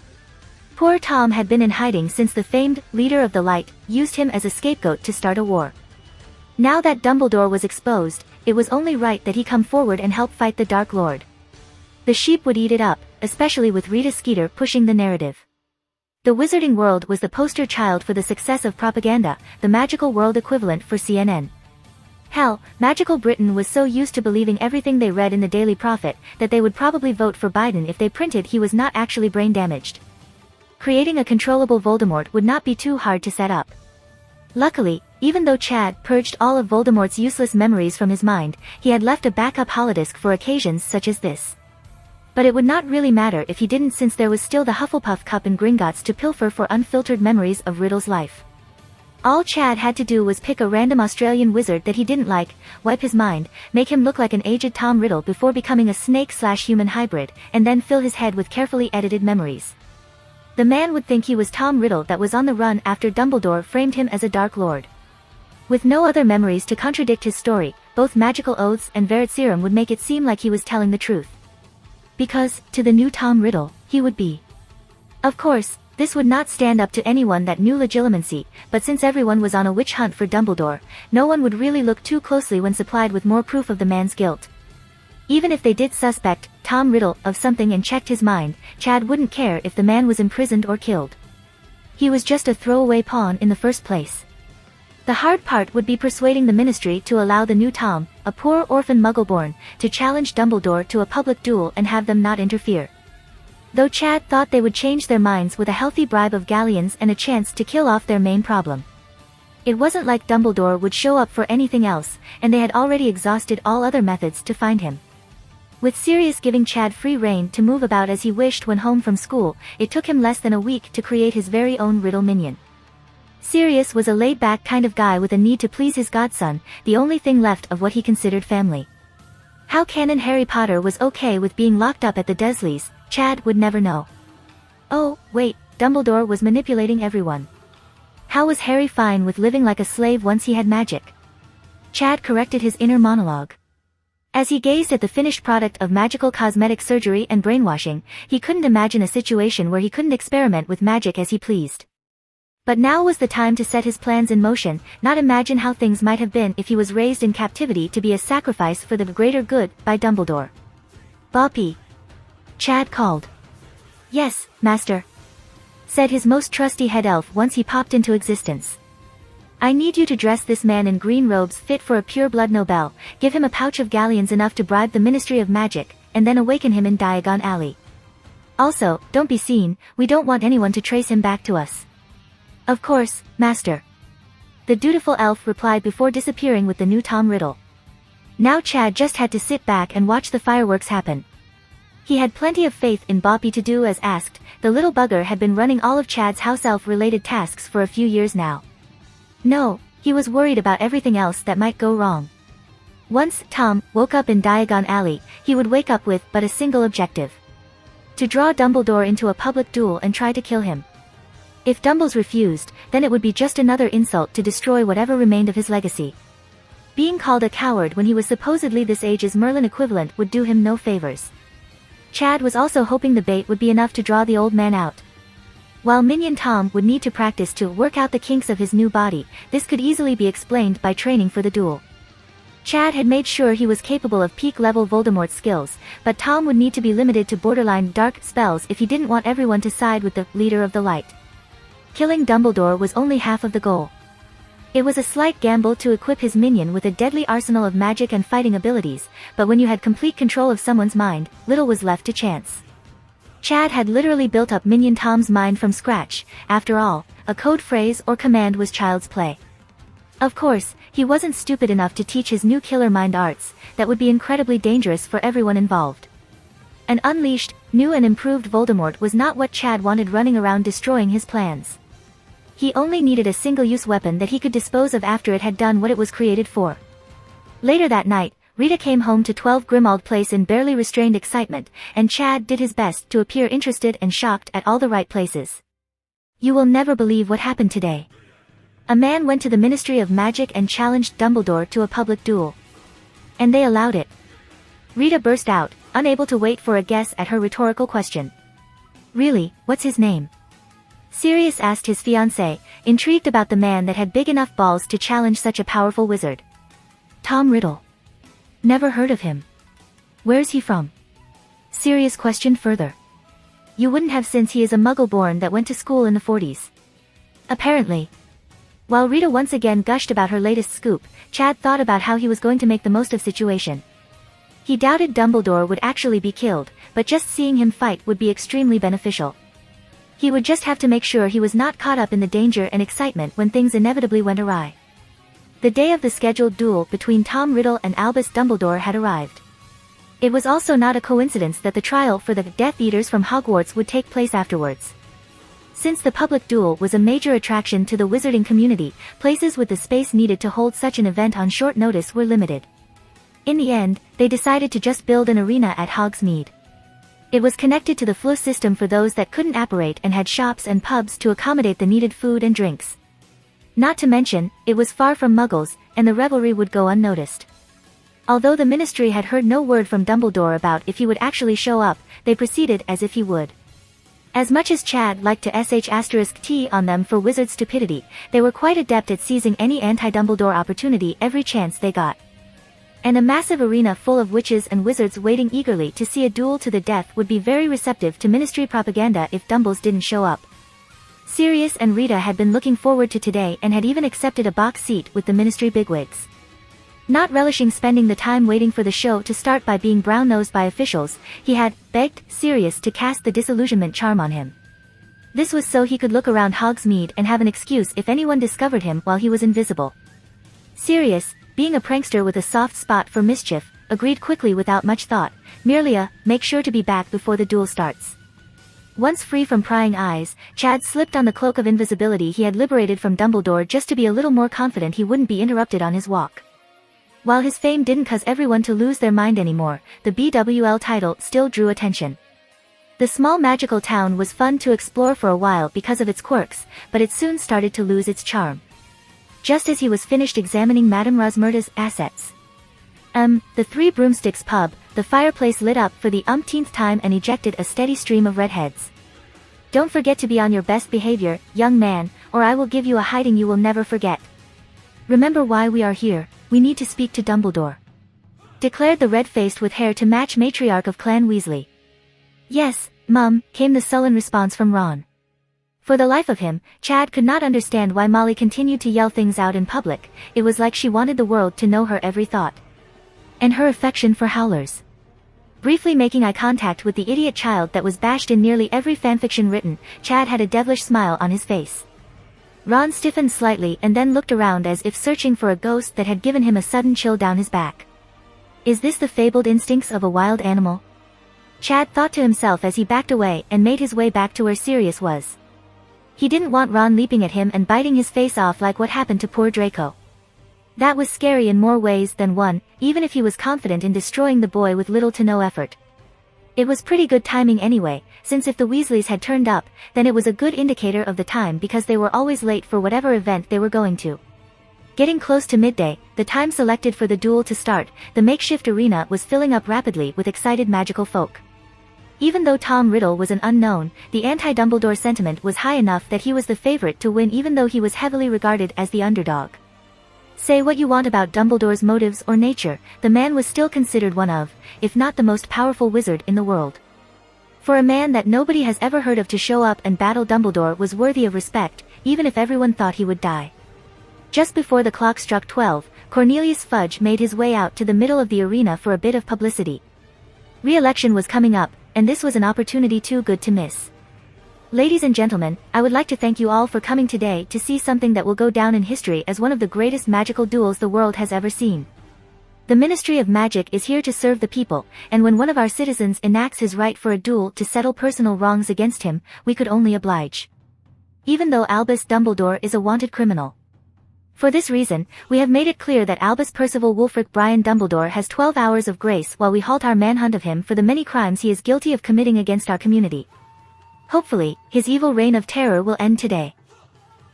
Poor Tom had been in hiding since the famed Leader of the Light used him as a scapegoat to start a war. Now that Dumbledore was exposed, it was only right that he come forward and help fight the Dark Lord. The sheep would eat it up, especially with Rita Skeeter pushing the narrative. The Wizarding World was the poster child for the success of propaganda, the magical world equivalent for CNN. Hell, Magical Britain was so used to believing everything they read in the Daily Prophet that they would probably vote for Biden if they printed he was not actually brain damaged. Creating a controllable Voldemort would not be too hard to set up. Luckily, even though Chad purged all of Voldemort's useless memories from his mind, he had left a backup holodisk for occasions such as this. But it would not really matter if he didn't, since there was still the Hufflepuff cup in Gringotts to pilfer for unfiltered memories of Riddle's life. All Chad had to do was pick a random Australian wizard that he didn't like, wipe his mind, make him look like an aged Tom Riddle before becoming a snake/human hybrid, and then fill his head with carefully edited memories. The man would think he was Tom Riddle that was on the run after Dumbledore framed him as a Dark Lord. With no other memories to contradict his story, both magical oaths and Veritaserum would make it seem like he was telling the truth. Because, to the new Tom Riddle, he would be. Of course, this would not stand up to anyone that knew legitimacy, but since everyone was on a witch hunt for Dumbledore, no one would really look too closely when supplied with more proof of the man's guilt. Even if they did suspect Tom Riddle of something and checked his mind, Chad wouldn't care if the man was imprisoned or killed. He was just a throwaway pawn in the first place. The hard part would be persuading the Ministry to allow the new Tom, a poor orphan Muggleborn, to challenge Dumbledore to a public duel and have them not interfere. Though Chad thought they would change their minds with a healthy bribe of galleons and a chance to kill off their main problem. It wasn't like Dumbledore would show up for anything else, and they had already exhausted all other methods to find him. With Sirius giving Chad free rein to move about as he wished when home from school, it took him less than a week to create his very own Riddle minion. Sirius was a laid-back kind of guy with a need to please his godson, the only thing left of what he considered family. How Canon Harry Potter was okay with being locked up at the Dursleys, Chad would never know. Oh, wait, Dumbledore was manipulating everyone. How was Harry fine with living like a slave once he had magic? Chad corrected his inner monologue. As he gazed at the finished product of magical cosmetic surgery and brainwashing, he couldn't imagine a situation where he couldn't experiment with magic as he pleased. But now was the time to set his plans in motion, not imagine how things might have been if he was raised in captivity to be a sacrifice for the greater good by Dumbledore. Boppy. Chad called. Yes, master, said his most trusty head elf once he popped into existence. I need you to dress this man in green robes fit for a pure-blood Nobel, give him a pouch of galleons enough to bribe the Ministry of Magic, and then awaken him in Diagon Alley. Also, don't be seen, we don't want anyone to trace him back to us. Of course, master. The dutiful elf replied before disappearing with the new Tom Riddle. Now Chad just had to sit back and watch the fireworks happen. He had plenty of faith in Boppy to do as asked. The little bugger had been running all of Chad's house elf-related tasks for a few years now. No, he was worried about everything else that might go wrong. Once Tom woke up in Diagon Alley, he would wake up with but a single objective: to draw Dumbledore into a public duel and try to kill him. If Dumbles refused, then it would be just another insult to destroy whatever remained of his legacy. Being called a coward when he was supposedly this age's Merlin equivalent would do him no favors. Chad was also hoping the bait would be enough to draw the old man out. While Minion Tom would need to practice to work out the kinks of his new body, this could easily be explained by training for the duel. Chad had made sure he was capable of peak-level Voldemort skills, but Tom would need to be limited to borderline dark spells if he didn't want everyone to side with the leader of the light. Killing Dumbledore was only half of the goal. It was a slight gamble to equip his minion with a deadly arsenal of magic and fighting abilities, but when you had complete control of someone's mind, little was left to chance. Chad had literally built up Minion Tom's mind from scratch. After all, a code phrase or command was child's play. Of course, he wasn't stupid enough to teach his new killer mind arts. That would be incredibly dangerous for everyone involved. An unleashed, new and improved Voldemort was not what Chad wanted running around destroying his plans. He only needed a single-use weapon that he could dispose of after it had done what it was created for. Later that night, Rita came home to 12 Grimmauld Place in barely restrained excitement, and Chad did his best to appear interested and shocked at all the right places. "You will never believe what happened today. A man went to the Ministry of Magic and challenged Dumbledore to a public duel. And they allowed it." Rita burst out, unable to wait for a guess at her rhetorical question. "Really, what's his name?" Sirius asked his fiancée, intrigued about the man that had big enough balls to challenge such a powerful wizard. "Tom Riddle." "Never heard of him. Where's he from?" Sirius questioned further. "You wouldn't have, since he is a muggle-born that went to school in the 40s. Apparently. While Rita once again gushed about her latest scoop, Chad thought about how he was going to make the most of the situation. He doubted Dumbledore would actually be killed, but just seeing him fight would be extremely beneficial. He would just have to make sure he was not caught up in the danger and excitement when things inevitably went awry. The day of the scheduled duel between Tom Riddle and Albus Dumbledore had arrived. It was also not a coincidence that the trial for the Death Eaters from Hogwarts would take place afterwards. Since the public duel was a major attraction to the wizarding community, places with the space needed to hold such an event on short notice were limited. In the end, they decided to just build an arena at Hogsmeade. It was connected to the Floo system for those that couldn't apparate and had shops and pubs to accommodate the needed food and drinks. Not to mention, it was far from Muggles, and the revelry would go unnoticed. Although the Ministry had heard no word from Dumbledore about if he would actually show up, they proceeded as if he would. As much as Chad liked to *T on them for wizard stupidity, they were quite adept at seizing any anti-Dumbledore opportunity every chance they got. And a massive arena full of witches and wizards waiting eagerly to see a duel to the death would be very receptive to Ministry propaganda if Dumbles didn't show up. Sirius and Rita had been looking forward to today and had even accepted a box seat with the Ministry bigwigs. Not relishing spending the time waiting for the show to start by being brown-nosed by officials, he had begged Sirius to cast the disillusionment charm on him. This was so he could look around Hogsmeade and have an excuse if anyone discovered him while he was invisible. Sirius, being a prankster with a soft spot for mischief, agreed quickly without much thought, merely make sure to be back before the duel starts. Once free from prying eyes, Chad slipped on the cloak of invisibility he had liberated from Dumbledore just to be a little more confident he wouldn't be interrupted on his walk. While his fame didn't cause everyone to lose their mind anymore, the BWL title still drew attention. The small magical town was fun to explore for a while because of its quirks, but it soon started to lose its charm. Just as he was finished examining Madame Rosmerta's assets. The Three Broomsticks pub, the fireplace lit up for the umpteenth time and ejected a steady stream of redheads. "Don't forget to be on your best behavior, young man, or I will give you a hiding you will never forget. Remember why we are here, we need to speak to Dumbledore," declared the red-faced with hair to match matriarch of Clan Weasley. "Yes, Mum," came the sullen response from Ron. For the life of him, Chad could not understand why Molly continued to yell things out in public. It was like she wanted the world to know her every thought. And her affection for howlers. Briefly making eye contact with the idiot child that was bashed in nearly every fanfiction written, Chad had a devilish smile on his face. Ron stiffened slightly and then looked around as if searching for a ghost that had given him a sudden chill down his back. Is this the fabled instincts of a wild animal? Chad thought to himself as he backed away and made his way back to where Sirius was. He didn't want Ron leaping at him and biting his face off like what happened to poor Draco. That was scary in more ways than one, even if he was confident in destroying the boy with little to no effort. It was pretty good timing anyway, since if the Weasleys had turned up, then it was a good indicator of the time because they were always late for whatever event they were going to. Getting close to midday, the time selected for the duel to start, the makeshift arena was filling up rapidly with excited magical folk. Even though Tom Riddle was an unknown, the anti-Dumbledore sentiment was high enough that he was the favorite to win even though he was heavily regarded as the underdog. Say what you want about Dumbledore's motives or nature, the man was still considered one of, if not the most powerful wizard in the world. For a man that nobody has ever heard of to show up and battle Dumbledore was worthy of respect, even if everyone thought he would die. Just before the clock struck 12, Cornelius Fudge made his way out to the middle of the arena for a bit of publicity. Re-election was coming up, and this was an opportunity too good to miss. Ladies and gentlemen, I would like to thank you all for coming today to see something that will go down in history as one of the greatest magical duels the world has ever seen. The Ministry of Magic is here to serve the people, and when one of our citizens enacts his right for a duel to settle personal wrongs against him, we could only oblige. Even though Albus Dumbledore is a wanted criminal. For this reason, we have made it clear that Albus Percival Wulfric Brian Dumbledore has 12 hours of grace while we halt our manhunt of him for the many crimes he is guilty of committing against our community. Hopefully, his evil reign of terror will end today.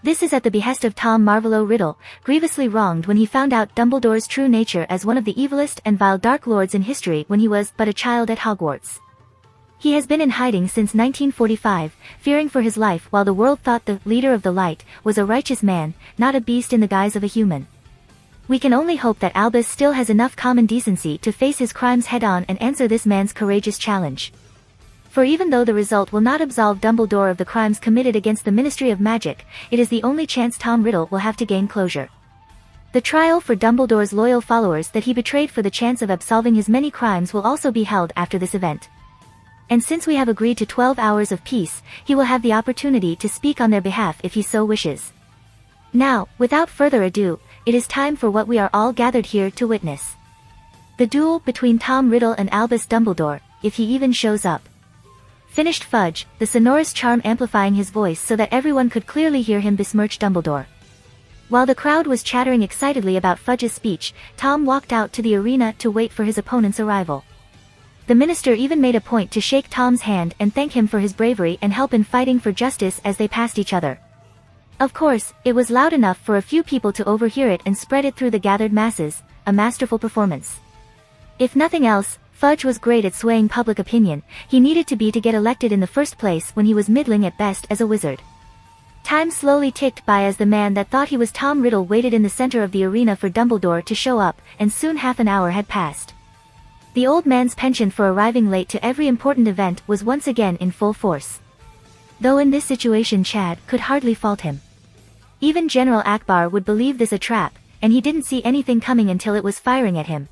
This is at the behest of Tom Marvolo Riddle, grievously wronged when he found out Dumbledore's true nature as one of the evilest and vile Dark Lords in history when he was but a child at Hogwarts. He has been in hiding since 1945, fearing for his life while the world thought the leader of the light was a righteous man, not a beast in the guise of a human. We can only hope that Albus still has enough common decency to face his crimes head-on and answer this man's courageous challenge. For even though the result will not absolve Dumbledore of the crimes committed against the Ministry of Magic, it is the only chance Tom Riddle will have to gain closure. The trial for Dumbledore's loyal followers that he betrayed for the chance of absolving his many crimes will also be held after this event. And since we have agreed to 12 hours of peace, he will have the opportunity to speak on their behalf if he so wishes. Now, without further ado, it is time for what we are all gathered here to witness. The duel between Tom Riddle and Albus Dumbledore, if he even shows up. Finished Fudge, the sonorous charm amplifying his voice so that everyone could clearly hear him besmirch Dumbledore. While the crowd was chattering excitedly about Fudge's speech, Tom walked out to the arena to wait for his opponent's arrival. The minister even made a point to shake Tom's hand and thank him for his bravery and help in fighting for justice as they passed each other. Of course, it was loud enough for a few people to overhear it and spread it through the gathered masses, a masterful performance. If nothing else, Fudge was great at swaying public opinion. He needed to be to get elected in the first place when he was middling at best as a wizard. Time slowly ticked by as the man that thought he was Tom Riddle waited in the center of the arena for Dumbledore to show up, and soon half an hour had passed. The old man's penchant for arriving late to every important event was once again in full force. Though in this situation Chad could hardly fault him. Even General Akbar would believe this a trap, and he didn't see anything coming until it was firing at him.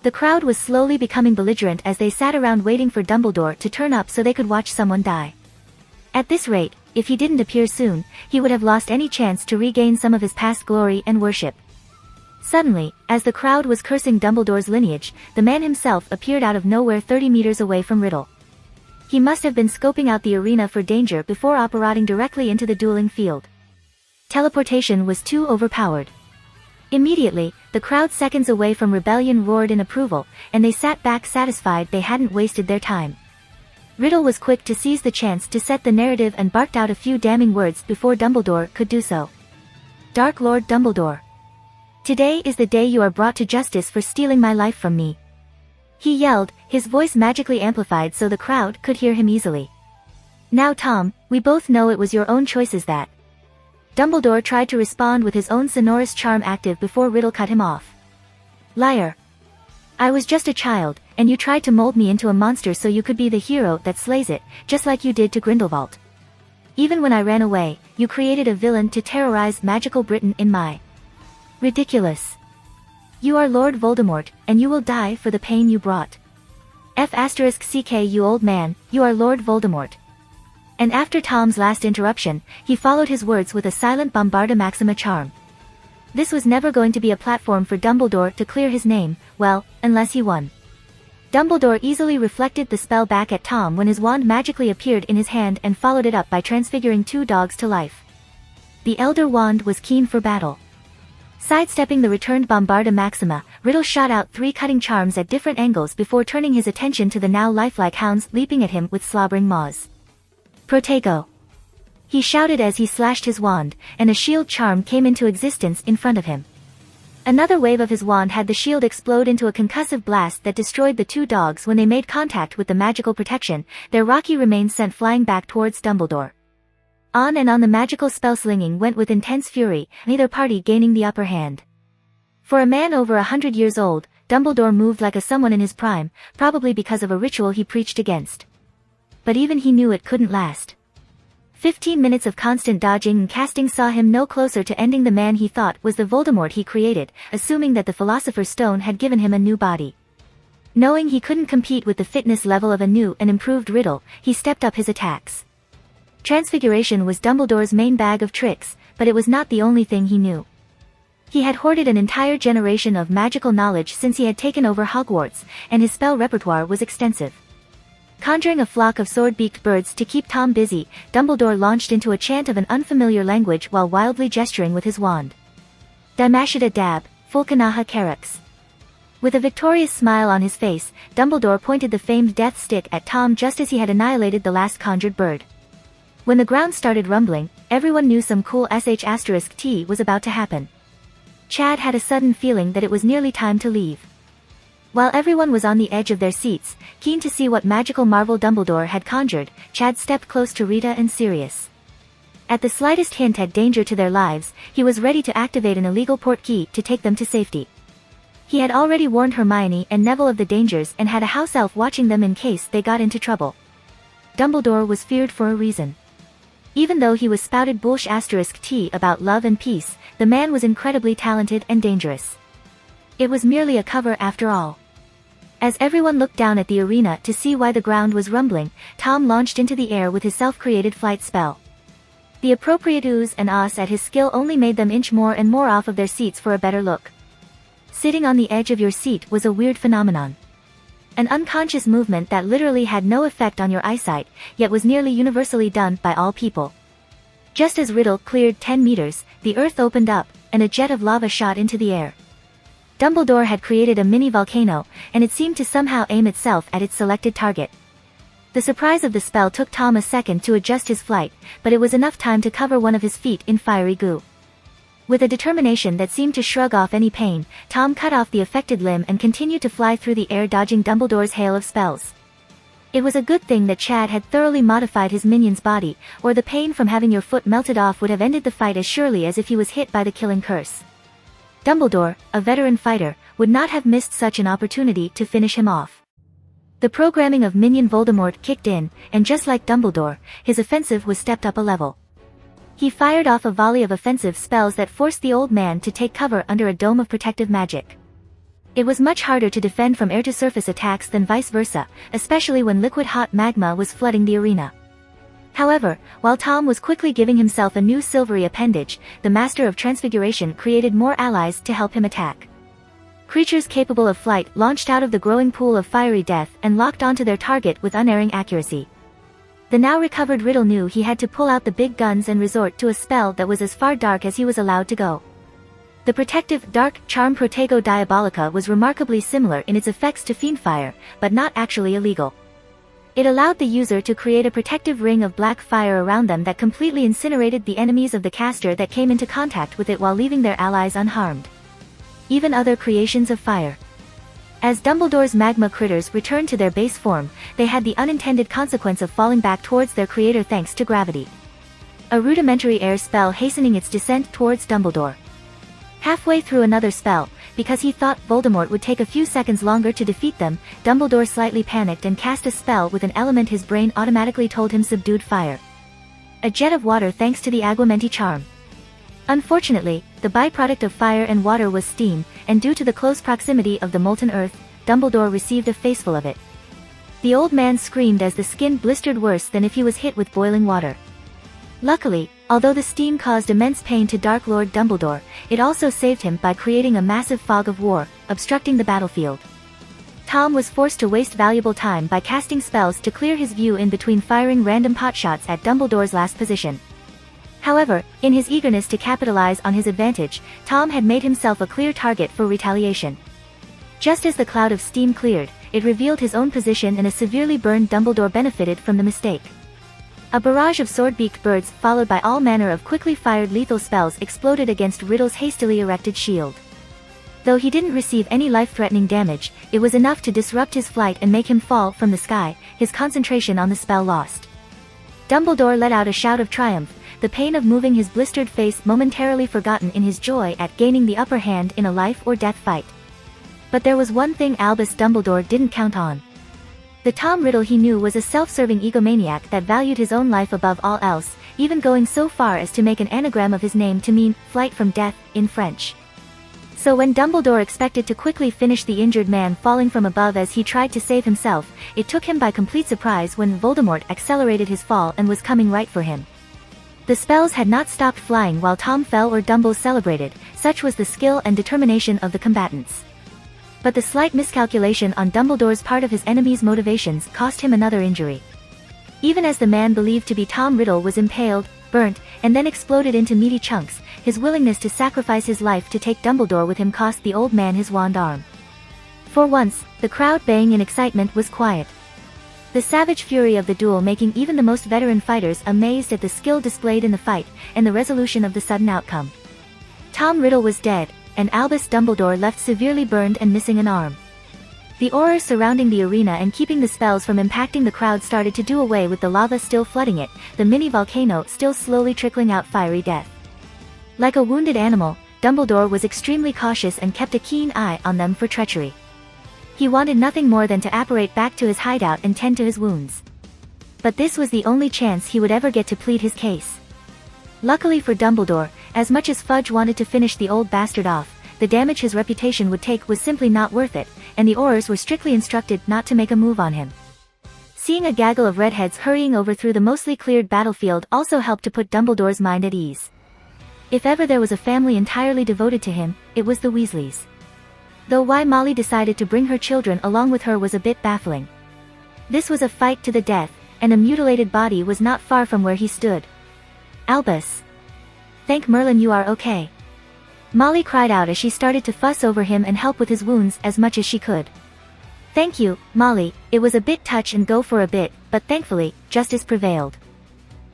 The crowd was slowly becoming belligerent as they sat around waiting for Dumbledore to turn up so they could watch someone die. At this rate, if he didn't appear soon, he would have lost any chance to regain some of his past glory and worship. Suddenly, as the crowd was cursing Dumbledore's lineage, the man himself appeared out of nowhere 30 meters away from Riddle. He must have been scoping out the arena for danger before operating directly into the dueling field. Teleportation was too overpowered. Immediately, the crowd seconds away from rebellion roared in approval, and they sat back satisfied they hadn't wasted their time. Riddle was quick to seize the chance to set the narrative and barked out a few damning words before Dumbledore could do so. Dark Lord Dumbledore. Today is the day you are brought to justice for stealing my life from me. He yelled, his voice magically amplified so the crowd could hear him easily. Now Tom, we both know it was your own choices that. Dumbledore tried to respond with his own sonorous charm active before Riddle cut him off. Liar. I was just a child, and you tried to mold me into a monster so you could be the hero that slays it, just like you did to Grindelwald. Even when I ran away, you created a villain to terrorize magical Britain in my... Ridiculous. You are Lord Voldemort, and you will die for the pain you brought. F***ck you old man, you are Lord Voldemort. And after Tom's last interruption, he followed his words with a silent Bombarda Maxima charm. This was never going to be a platform for Dumbledore to clear his name, well, unless he won. Dumbledore easily reflected the spell back at Tom when his wand magically appeared in his hand and followed it up by transfiguring 2 dogs to life. The Elder Wand was keen for battle. Sidestepping the returned Bombarda Maxima, Riddle shot out 3 cutting charms at different angles before turning his attention to the now lifelike hounds leaping at him with slobbering maws. Protego! He shouted as he slashed his wand, and a shield charm came into existence in front of him. Another wave of his wand had the shield explode into a concussive blast that destroyed the 2 dogs when they made contact with the magical protection, their rocky remains sent flying back towards Dumbledore. On and on the magical spell slinging went with intense fury, neither party gaining the upper hand. For a man over 100 years old, Dumbledore moved like a someone in his prime, probably because of a ritual he preached against. But even he knew it couldn't last. 15 minutes of constant dodging and casting saw him no closer to ending the man he thought was the Voldemort he created, assuming that the Philosopher's Stone had given him a new body. Knowing he couldn't compete with the fitness level of a new and improved Riddle, he stepped up his attacks. Transfiguration was Dumbledore's main bag of tricks, but it was not the only thing he knew. He had hoarded an entire generation of magical knowledge since he had taken over Hogwarts, and his spell repertoire was extensive. Conjuring a flock of sword-beaked birds to keep Tom busy, Dumbledore launched into a chant of an unfamiliar language while wildly gesturing with his wand. Damashida Dab, Fulcanaha Carux. With a victorious smile on his face, Dumbledore pointed the famed death stick at Tom just as he had annihilated the last conjured bird. When the ground started rumbling, everyone knew some cool sh*T was about to happen. Chad had a sudden feeling that it was nearly time to leave. While everyone was on the edge of their seats, keen to see what magical marvel Dumbledore had conjured, Chad stepped close to Rita and Sirius. At the slightest hint at danger to their lives, he was ready to activate an illegal portkey to take them to safety. He had already warned Hermione and Neville of the dangers and had a house elf watching them in case they got into trouble. Dumbledore was feared for a reason. Even though he was spouted bullsh*T about love and peace, the man was incredibly talented and dangerous. It was merely a cover after all. As everyone looked down at the arena to see why the ground was rumbling, Tom launched into the air with his self-created flight spell. The appropriate oohs and ahs at his skill only made them inch more and more off of their seats for a better look. Sitting on the edge of your seat was a weird phenomenon. An unconscious movement that literally had no effect on your eyesight, yet was nearly universally done by all people. Just as Riddle cleared 10 meters, the earth opened up, and a jet of lava shot into the air. Dumbledore had created a mini volcano, and it seemed to somehow aim itself at its selected target. The surprise of the spell took Tom a second to adjust his flight, but it was enough time to cover one of his feet in fiery goo. With a determination that seemed to shrug off any pain, Tom cut off the affected limb and continued to fly through the air dodging Dumbledore's hail of spells. It was a good thing that Chad had thoroughly modified his minion's body, or the pain from having your foot melted off would have ended the fight as surely as if he was hit by the killing curse. Dumbledore, a veteran fighter, would not have missed such an opportunity to finish him off. The programming of Minion Voldemort kicked in, and just like Dumbledore, his offensive was stepped up a level. He fired off a volley of offensive spells that forced the old man to take cover under a dome of protective magic. It was much harder to defend from air-to-surface attacks than vice versa, especially when liquid hot magma was flooding the arena. However, while Tom was quickly giving himself a new silvery appendage, the Master of Transfiguration created more allies to help him attack. Creatures capable of flight launched out of the growing pool of fiery death and locked onto their target with unerring accuracy. The now recovered Riddle knew he had to pull out the big guns and resort to a spell that was as far dark as he was allowed to go. The protective, dark, charm Protego Diabolica was remarkably similar in its effects to Fiendfire, but not actually illegal. It allowed the user to create a protective ring of black fire around them that completely incinerated the enemies of the caster that came into contact with it while leaving their allies unharmed. Even other creations of fire. As Dumbledore's magma critters returned to their base form, they had the unintended consequence of falling back towards their creator thanks to gravity. A rudimentary air spell hastening its descent towards Dumbledore. Halfway through another spell, because he thought Voldemort would take a few seconds longer to defeat them, Dumbledore slightly panicked and cast a spell with an element his brain automatically told him subdued fire. A jet of water thanks to the Aguamenti charm. Unfortunately, the byproduct of fire and water was steam, and due to the close proximity of the molten earth, Dumbledore received a faceful of it. The old man screamed as the skin blistered worse than if he was hit with boiling water. Luckily, Although the steam caused immense pain to Dark Lord Dumbledore, it also saved him by creating a massive fog of war, obstructing the battlefield. Tom was forced to waste valuable time by casting spells to clear his view in between firing random potshots at Dumbledore's last position. However, in his eagerness to capitalize on his advantage, Tom had made himself a clear target for retaliation. Just as the cloud of steam cleared, it revealed his own position and a severely burned Dumbledore benefited from the mistake. A barrage of sword-beaked birds, followed by all manner of quickly fired lethal spells, exploded against Riddle's hastily erected shield. Though he didn't receive any life-threatening damage, it was enough to disrupt his flight and make him fall from the sky, his concentration on the spell lost. Dumbledore let out a shout of triumph, the pain of moving his blistered face momentarily forgotten in his joy at gaining the upper hand in a life-or-death fight. But there was one thing Albus Dumbledore didn't count on. The Tom Riddle he knew was a self-serving egomaniac that valued his own life above all else, even going so far as to make an anagram of his name to mean, flight from death, in French. So when Dumbledore expected to quickly finish the injured man falling from above as he tried to save himself, it took him by complete surprise when Voldemort accelerated his fall and was coming right for him. The spells had not stopped flying while Tom fell or Dumble celebrated, such was the skill and determination of the combatants. But the slight miscalculation on Dumbledore's part of his enemy's motivations cost him another injury. Even as the man believed to be Tom Riddle was impaled, burnt, and then exploded into meaty chunks, his willingness to sacrifice his life to take Dumbledore with him cost the old man his wand arm. For once, the crowd baying in excitement was quiet. The savage fury of the duel making even the most veteran fighters amazed at the skill displayed in the fight, and the resolution of the sudden outcome. Tom Riddle was dead, and Albus Dumbledore left severely burned and missing an arm. The aura surrounding the arena and keeping the spells from impacting the crowd started to do away with the lava still flooding it, the mini volcano still slowly trickling out fiery death. Like a wounded animal, Dumbledore was extremely cautious and kept a keen eye on them for treachery. He wanted nothing more than to apparate back to his hideout and tend to his wounds. But this was the only chance he would ever get to plead his case. Luckily for Dumbledore, as much as Fudge wanted to finish the old bastard off, the damage his reputation would take was simply not worth it, and the Aurors were strictly instructed not to make a move on him. Seeing a gaggle of redheads hurrying over through the mostly cleared battlefield also helped to put Dumbledore's mind at ease. If ever there was a family entirely devoted to him, it was the Weasleys. Though why Molly decided to bring her children along with her was a bit baffling. This was a fight to the death, and a mutilated body was not far from where he stood. Albus. Thank Merlin you are okay. Molly cried out as she started to fuss over him and help with his wounds as much as she could. Thank you, Molly, it was a bit touch and go for a bit, but thankfully, justice prevailed.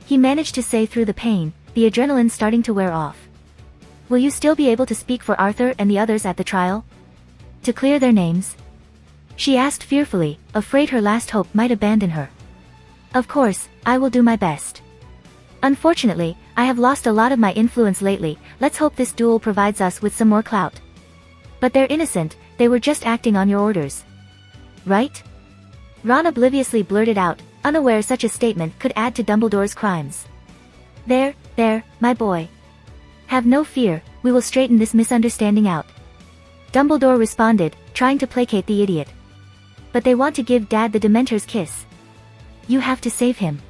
He managed to say through the pain, the adrenaline starting to wear off. Will you still be able to speak for Arthur and the others at the trial? To clear their names? She asked fearfully, afraid her last hope might abandon her. Of course, I will do my best. Unfortunately, I have lost a lot of my influence lately, let's hope this duel provides us with some more clout. But they're innocent, they were just acting on your orders. Right? Ron obliviously blurted out, unaware such a statement could add to Dumbledore's crimes. There, my boy. Have no fear, we will straighten this misunderstanding out. Dumbledore responded, trying to placate the idiot. But they want to give Dad the Dementor's kiss. You have to save him.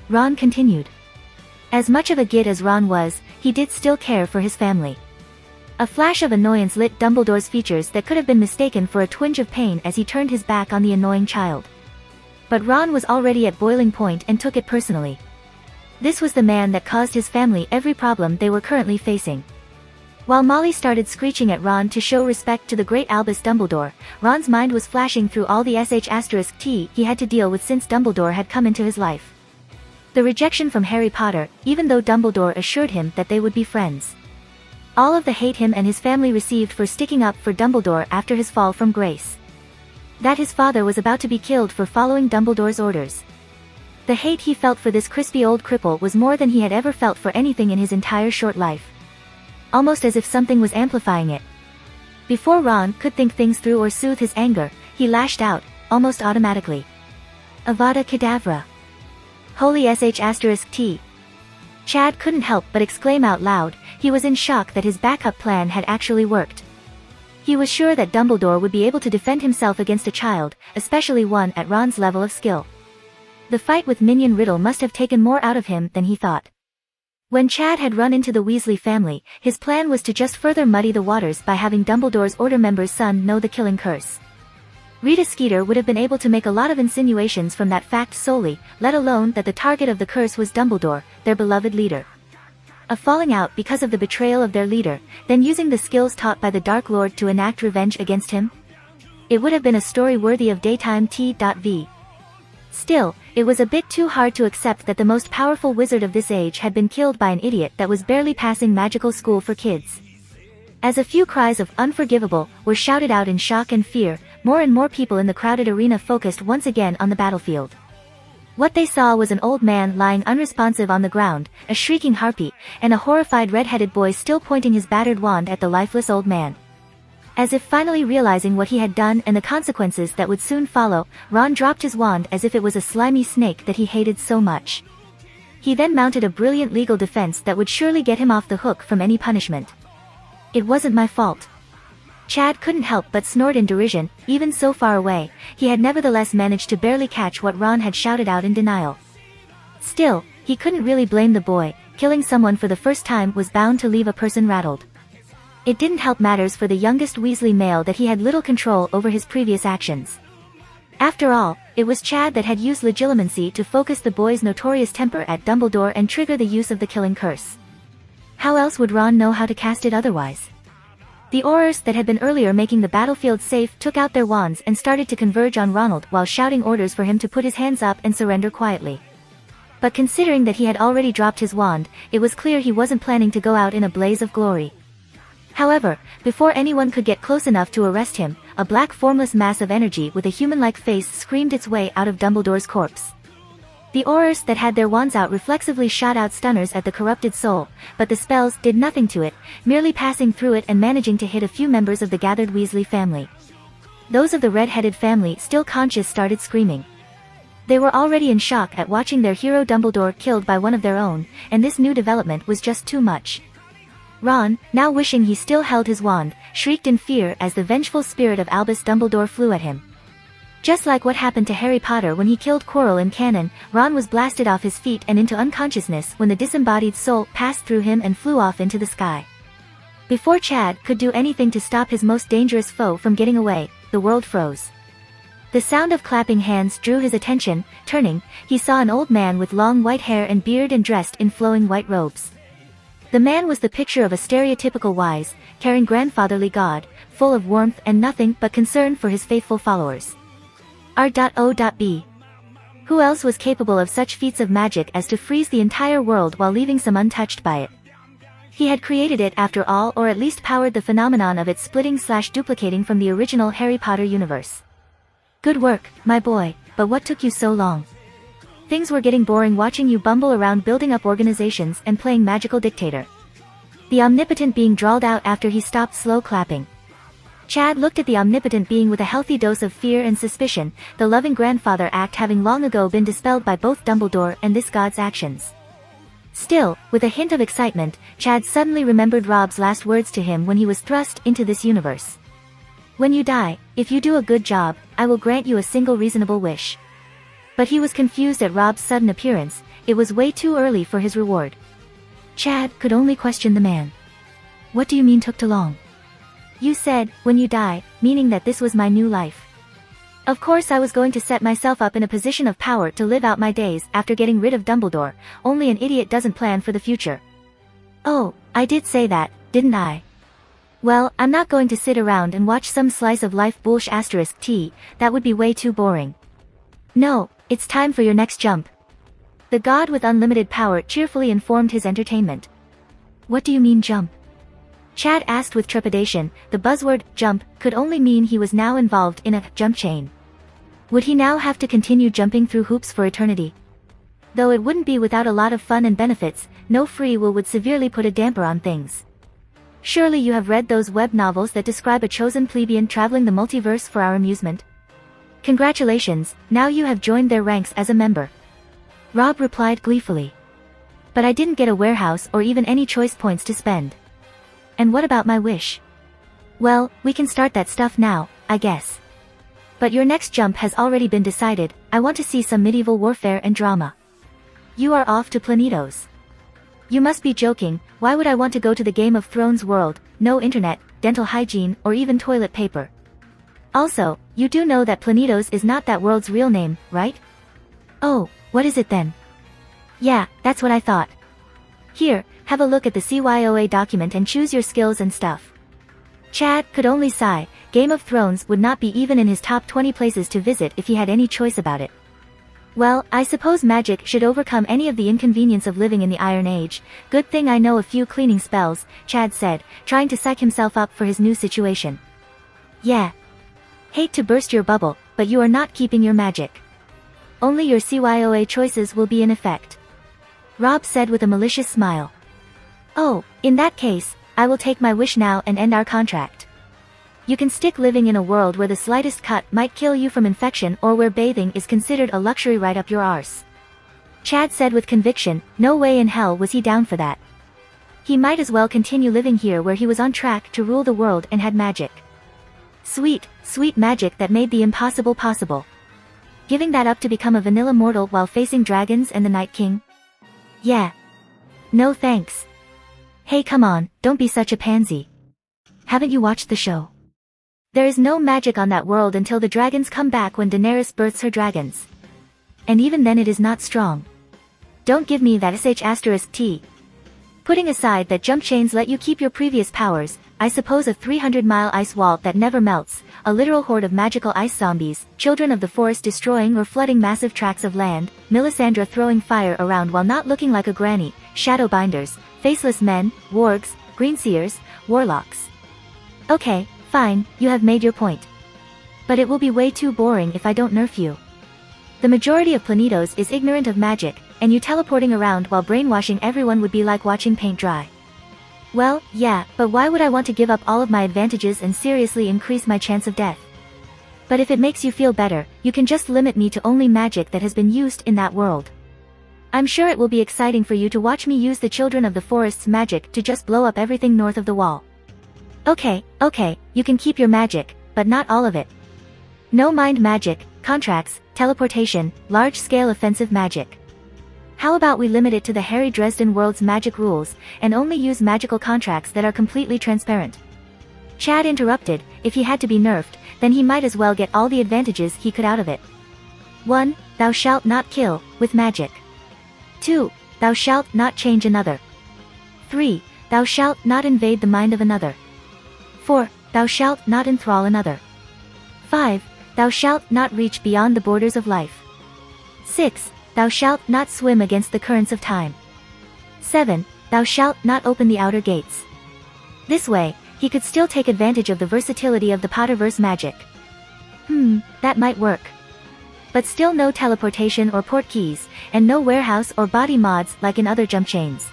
Ron continued. As much of a git as Ron was, he did still care for his family. A flash of annoyance lit Dumbledore's features that could have been mistaken for a twinge of pain as he turned his back on the annoying child. But Ron was already at boiling point and took it personally. This was the man that caused his family every problem they were currently facing. While Molly started screeching at Ron to show respect to the great Albus Dumbledore, Ron's mind was flashing through all the *T he had to deal with since Dumbledore had come into his life. The rejection from Harry Potter, even though Dumbledore assured him that they would be friends. All of the hate him and his family received for sticking up for Dumbledore after his fall from grace. That his father was about to be killed for following Dumbledore's orders. The hate he felt for this crispy old cripple was more than he had ever felt for anything in his entire short life. Almost as if something was amplifying it. Before Ron could think things through or soothe his anger, he lashed out, almost automatically. Avada Kedavra. Holy *T. Chad couldn't help but exclaim out loud, he was in shock that his backup plan had actually worked. He was sure that Dumbledore would be able to defend himself against a child, especially one at Ron's level of skill. The fight with Minion Riddle must have taken more out of him than he thought. When Chad had run into the Weasley family, his plan was to just further muddy the waters by having Dumbledore's Order member's son know the killing curse. Rita Skeeter would have been able to make a lot of insinuations from that fact solely, let alone that the target of the curse was Dumbledore, their beloved leader. A falling out because of the betrayal of their leader, then using the skills taught by the Dark Lord to enact revenge against him? It would have been a story worthy of daytime TV. Still, it was a bit too hard to accept that the most powerful wizard of this age had been killed by an idiot that was barely passing magical school for kids. As a few cries of "unforgivable" were shouted out in shock and fear, more and more people in the crowded arena focused once again on the battlefield. What they saw was an old man lying unresponsive on the ground, a shrieking harpy, and a horrified red-headed boy still pointing his battered wand at the lifeless old man. As if finally realizing what he had done and the consequences that would soon follow, Ron dropped his wand as if it was a slimy snake that he hated so much. He then mounted a brilliant legal defense that would surely get him off the hook from any punishment. "It wasn't my fault." Chad couldn't help but snort in derision. Even so far away, he had nevertheless managed to barely catch what Ron had shouted out in denial. Still, he couldn't really blame the boy. Killing someone for the first time was bound to leave a person rattled. It didn't help matters for the youngest Weasley male that he had little control over his previous actions. After all, it was Chad that had used legilimency to focus the boy's notorious temper at Dumbledore and trigger the use of the killing curse. How else would Ron know how to cast it otherwise? The Aurors that had been earlier making the battlefield safe took out their wands and started to converge on Ronald while shouting orders for him to put his hands up and surrender quietly. But considering that he had already dropped his wand, it was clear he wasn't planning to go out in a blaze of glory. However, before anyone could get close enough to arrest him, a black formless mass of energy with a human-like face screamed its way out of Dumbledore's corpse. The Aurors that had their wands out reflexively shot out stunners at the corrupted soul, but the spells did nothing to it, merely passing through it and managing to hit a few members of the gathered Weasley family. Those of the red-headed family still conscious started screaming. They were already in shock at watching their hero Dumbledore killed by one of their own, and this new development was just too much. Ron, now wishing he still held his wand, shrieked in fear as the vengeful spirit of Albus Dumbledore flew at him. Just like what happened to Harry Potter when he killed Quirrell in canon, Ron was blasted off his feet and into unconsciousness when the disembodied soul passed through him and flew off into the sky. Before Chad could do anything to stop his most dangerous foe from getting away, the world froze. The sound of clapping hands drew his attention. Turning, he saw an old man with long white hair and beard and dressed in flowing white robes. The man was the picture of a stereotypical wise, caring grandfatherly god, full of warmth and nothing but concern for his faithful followers. R.O.B. Who else was capable of such feats of magic as to freeze the entire world while leaving some untouched by it? He had created it after all, or at least powered the phenomenon of it splitting/duplicating from the original Harry Potter universe. Good work, my boy, but what took you so long? Things were getting boring watching you bumble around building up organizations and playing magical dictator. The omnipotent being drawled out after he stopped slow clapping. Chad looked at the omnipotent being with a healthy dose of fear and suspicion, the loving grandfather act having long ago been dispelled by both Dumbledore and this god's actions. Still, with a hint of excitement, Chad suddenly remembered Rob's last words to him when he was thrust into this universe. "When you die, if you do a good job, I will grant you a single reasonable wish." But he was confused at Rob's sudden appearance. It was way too early for his reward. Chad could only question the man. "What do you mean took too long?" "You said, when you die, meaning that this was my new life. Of course I was going to set myself up in a position of power to live out my days after getting rid of Dumbledore. Only an idiot doesn't plan for the future." "Oh, I did say that, didn't I? Well, I'm not going to sit around and watch some slice of life bullsh *T, that would be way too boring. No, it's time for your next jump." The god with unlimited power cheerfully informed his entertainment. "What do you mean jump?" Chad asked with trepidation. The buzzword, jump, could only mean he was now involved in a jump chain. Would he now have to continue jumping through hoops for eternity? Though it wouldn't be without a lot of fun and benefits, no free will would severely put a damper on things. Surely you have read those web novels that describe a chosen plebeian traveling the multiverse for our amusement? Congratulations, now you have joined their ranks as a member. Rob replied gleefully. But I didn't get a warehouse or even any choice points to spend. And what about my wish? Well, we can start that stuff now, I guess. But your next jump has already been decided. I want to see some medieval warfare and drama. You are off to Planetos. You must be joking, why would I want to go to the Game of Thrones world, no internet, dental hygiene, or even toilet paper? Also, you do know that Planitos is not that world's real name, right? Oh, what is it then? Yeah, that's what I thought. Here, have a look at the CYOA document and choose your skills and stuff. Chad could only sigh. Game of Thrones would not be even in his top 20 places to visit if he had any choice about it. Well, I suppose magic should overcome any of the inconvenience of living in the Iron Age. Good thing I know a few cleaning spells, Chad said, trying to psych himself up for his new situation. Yeah. Hate to burst your bubble, but you are not keeping your magic. Only your CYOA choices will be in effect. Rob said with a malicious smile. Oh, in that case, I will take my wish now and end our contract. You can stick living in a world where the slightest cut might kill you from infection or where bathing is considered a luxury right up your arse. Chad said with conviction, no way in hell was he down for that. He might as well continue living here where he was on track to rule the world and had magic. Sweet, sweet magic that made the impossible possible. Giving that up to become a vanilla mortal while facing dragons and the Night King? Yeah. No thanks. Hey come on, don't be such a pansy. Haven't you watched the show? There is no magic on that world until the dragons come back when Daenerys births her dragons. And even then it is not strong. Don't give me that sh*t. Putting aside that jump chains let you keep your previous powers, I suppose a 300-mile ice wall that never melts, a literal horde of magical ice zombies, children of the forest destroying or flooding massive tracts of land, Melisandre throwing fire around while not looking like a granny, shadowbinders, faceless men, wargs, greenseers, warlocks. Okay. Fine, you have made your point. But it will be way too boring if I don't nerf you. The majority of Planitos is ignorant of magic, and you teleporting around while brainwashing everyone would be like watching paint dry. Well, yeah, but why would I want to give up all of my advantages and seriously increase my chance of death? But if it makes you feel better, you can just limit me to only magic that has been used in that world. I'm sure it will be exciting for you to watch me use the Children of the Forest's magic to just blow up everything north of the wall. Okay, you can keep your magic, but not all of it. No mind magic, contracts, teleportation, large-scale offensive magic. How about we limit it to the Harry Dresden world's magic rules, and only use magical contracts that are completely transparent? Chad interrupted, if he had to be nerfed, then he might as well get all the advantages he could out of it. 1. Thou shalt not kill, with magic. 2. Thou shalt not change another. 3. Thou shalt not invade the mind of another. 4. Thou shalt not enthrall another. 5. Thou shalt not reach beyond the borders of life. 6. Thou shalt not swim against the currents of time. 7. Thou shalt not open the outer gates. This way, he could still take advantage of the versatility of the Potterverse magic. That might work. But still no teleportation or port keys, and no warehouse or body mods like in other jump chains.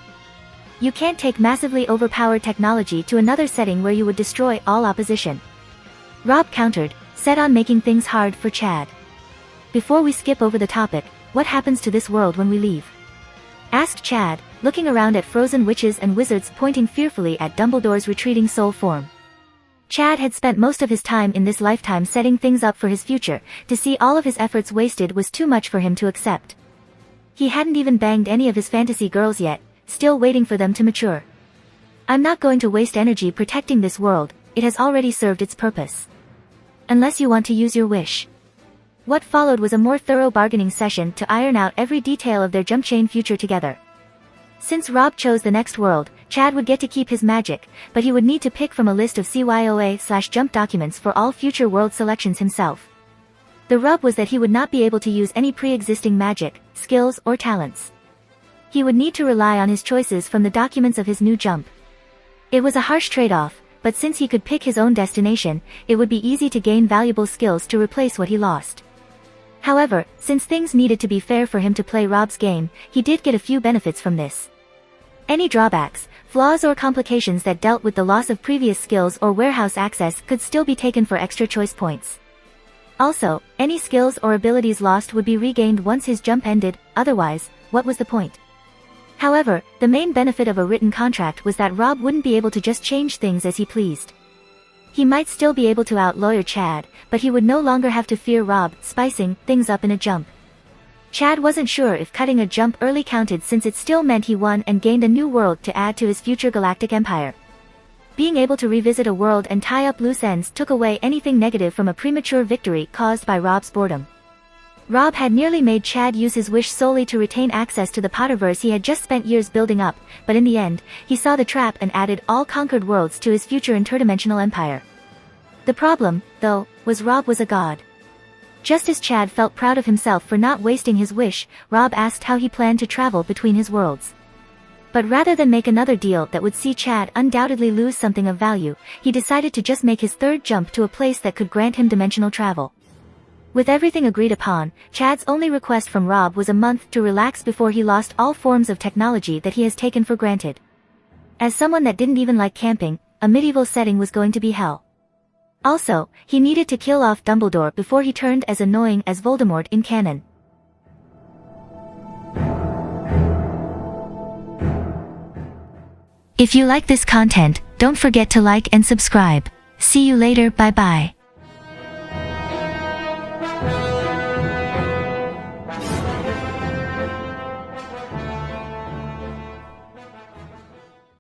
You can't take massively overpowered technology to another setting where you would destroy all opposition. Rob countered, set on making things hard for Chad. Before we skip over the topic, what happens to this world when we leave? Asked Chad, looking around at frozen witches and wizards pointing fearfully at Dumbledore's retreating soul form. Chad had spent most of his time in this lifetime setting things up for his future. To see all of his efforts wasted was too much for him to accept. He hadn't even banged any of his fantasy girls yet, still waiting for them to mature. I'm not going to waste energy protecting this world, it has already served its purpose. Unless you want to use your wish. What followed was a more thorough bargaining session to iron out every detail of their jump chain future together. Since Rob chose the next world, Chad would get to keep his magic, but he would need to pick from a list of CYOA/jump documents for all future world selections himself. The rub was that he would not be able to use any pre-existing magic, skills, or talents. He would need to rely on his choices from the documents of his new jump. It was a harsh trade-off, but since he could pick his own destination, it would be easy to gain valuable skills to replace what he lost. However, since things needed to be fair for him to play Rob's game, he did get a few benefits from this. Any drawbacks, flaws or complications that dealt with the loss of previous skills or warehouse access could still be taken for extra choice points. Also, any skills or abilities lost would be regained once his jump ended, otherwise, what was the point? However, the main benefit of a written contract was that Rob wouldn't be able to just change things as he pleased. He might still be able to out-lawyer Chad, but he would no longer have to fear Rob spicing things up in a jump. Chad wasn't sure if cutting a jump early counted since it still meant he won and gained a new world to add to his future galactic empire. Being able to revisit a world and tie up loose ends took away anything negative from a premature victory caused by Rob's boredom. Rob had nearly made Chad use his wish solely to retain access to the Potterverse he had just spent years building up, but in the end, he saw the trap and added all conquered worlds to his future interdimensional empire. The problem, though, was Rob was a god. Just as Chad felt proud of himself for not wasting his wish, Rob asked how he planned to travel between his worlds. But rather than make another deal that would see Chad undoubtedly lose something of value, he decided to just make his third jump to a place that could grant him dimensional travel. With everything agreed upon, Chad's only request from Rob was a month to relax before he lost all forms of technology that he has taken for granted. As someone that didn't even like camping, a medieval setting was going to be hell. Also, he needed to kill off Dumbledore before he turned as annoying as Voldemort in canon. If you like this content, don't forget to like and subscribe. See you later, bye bye.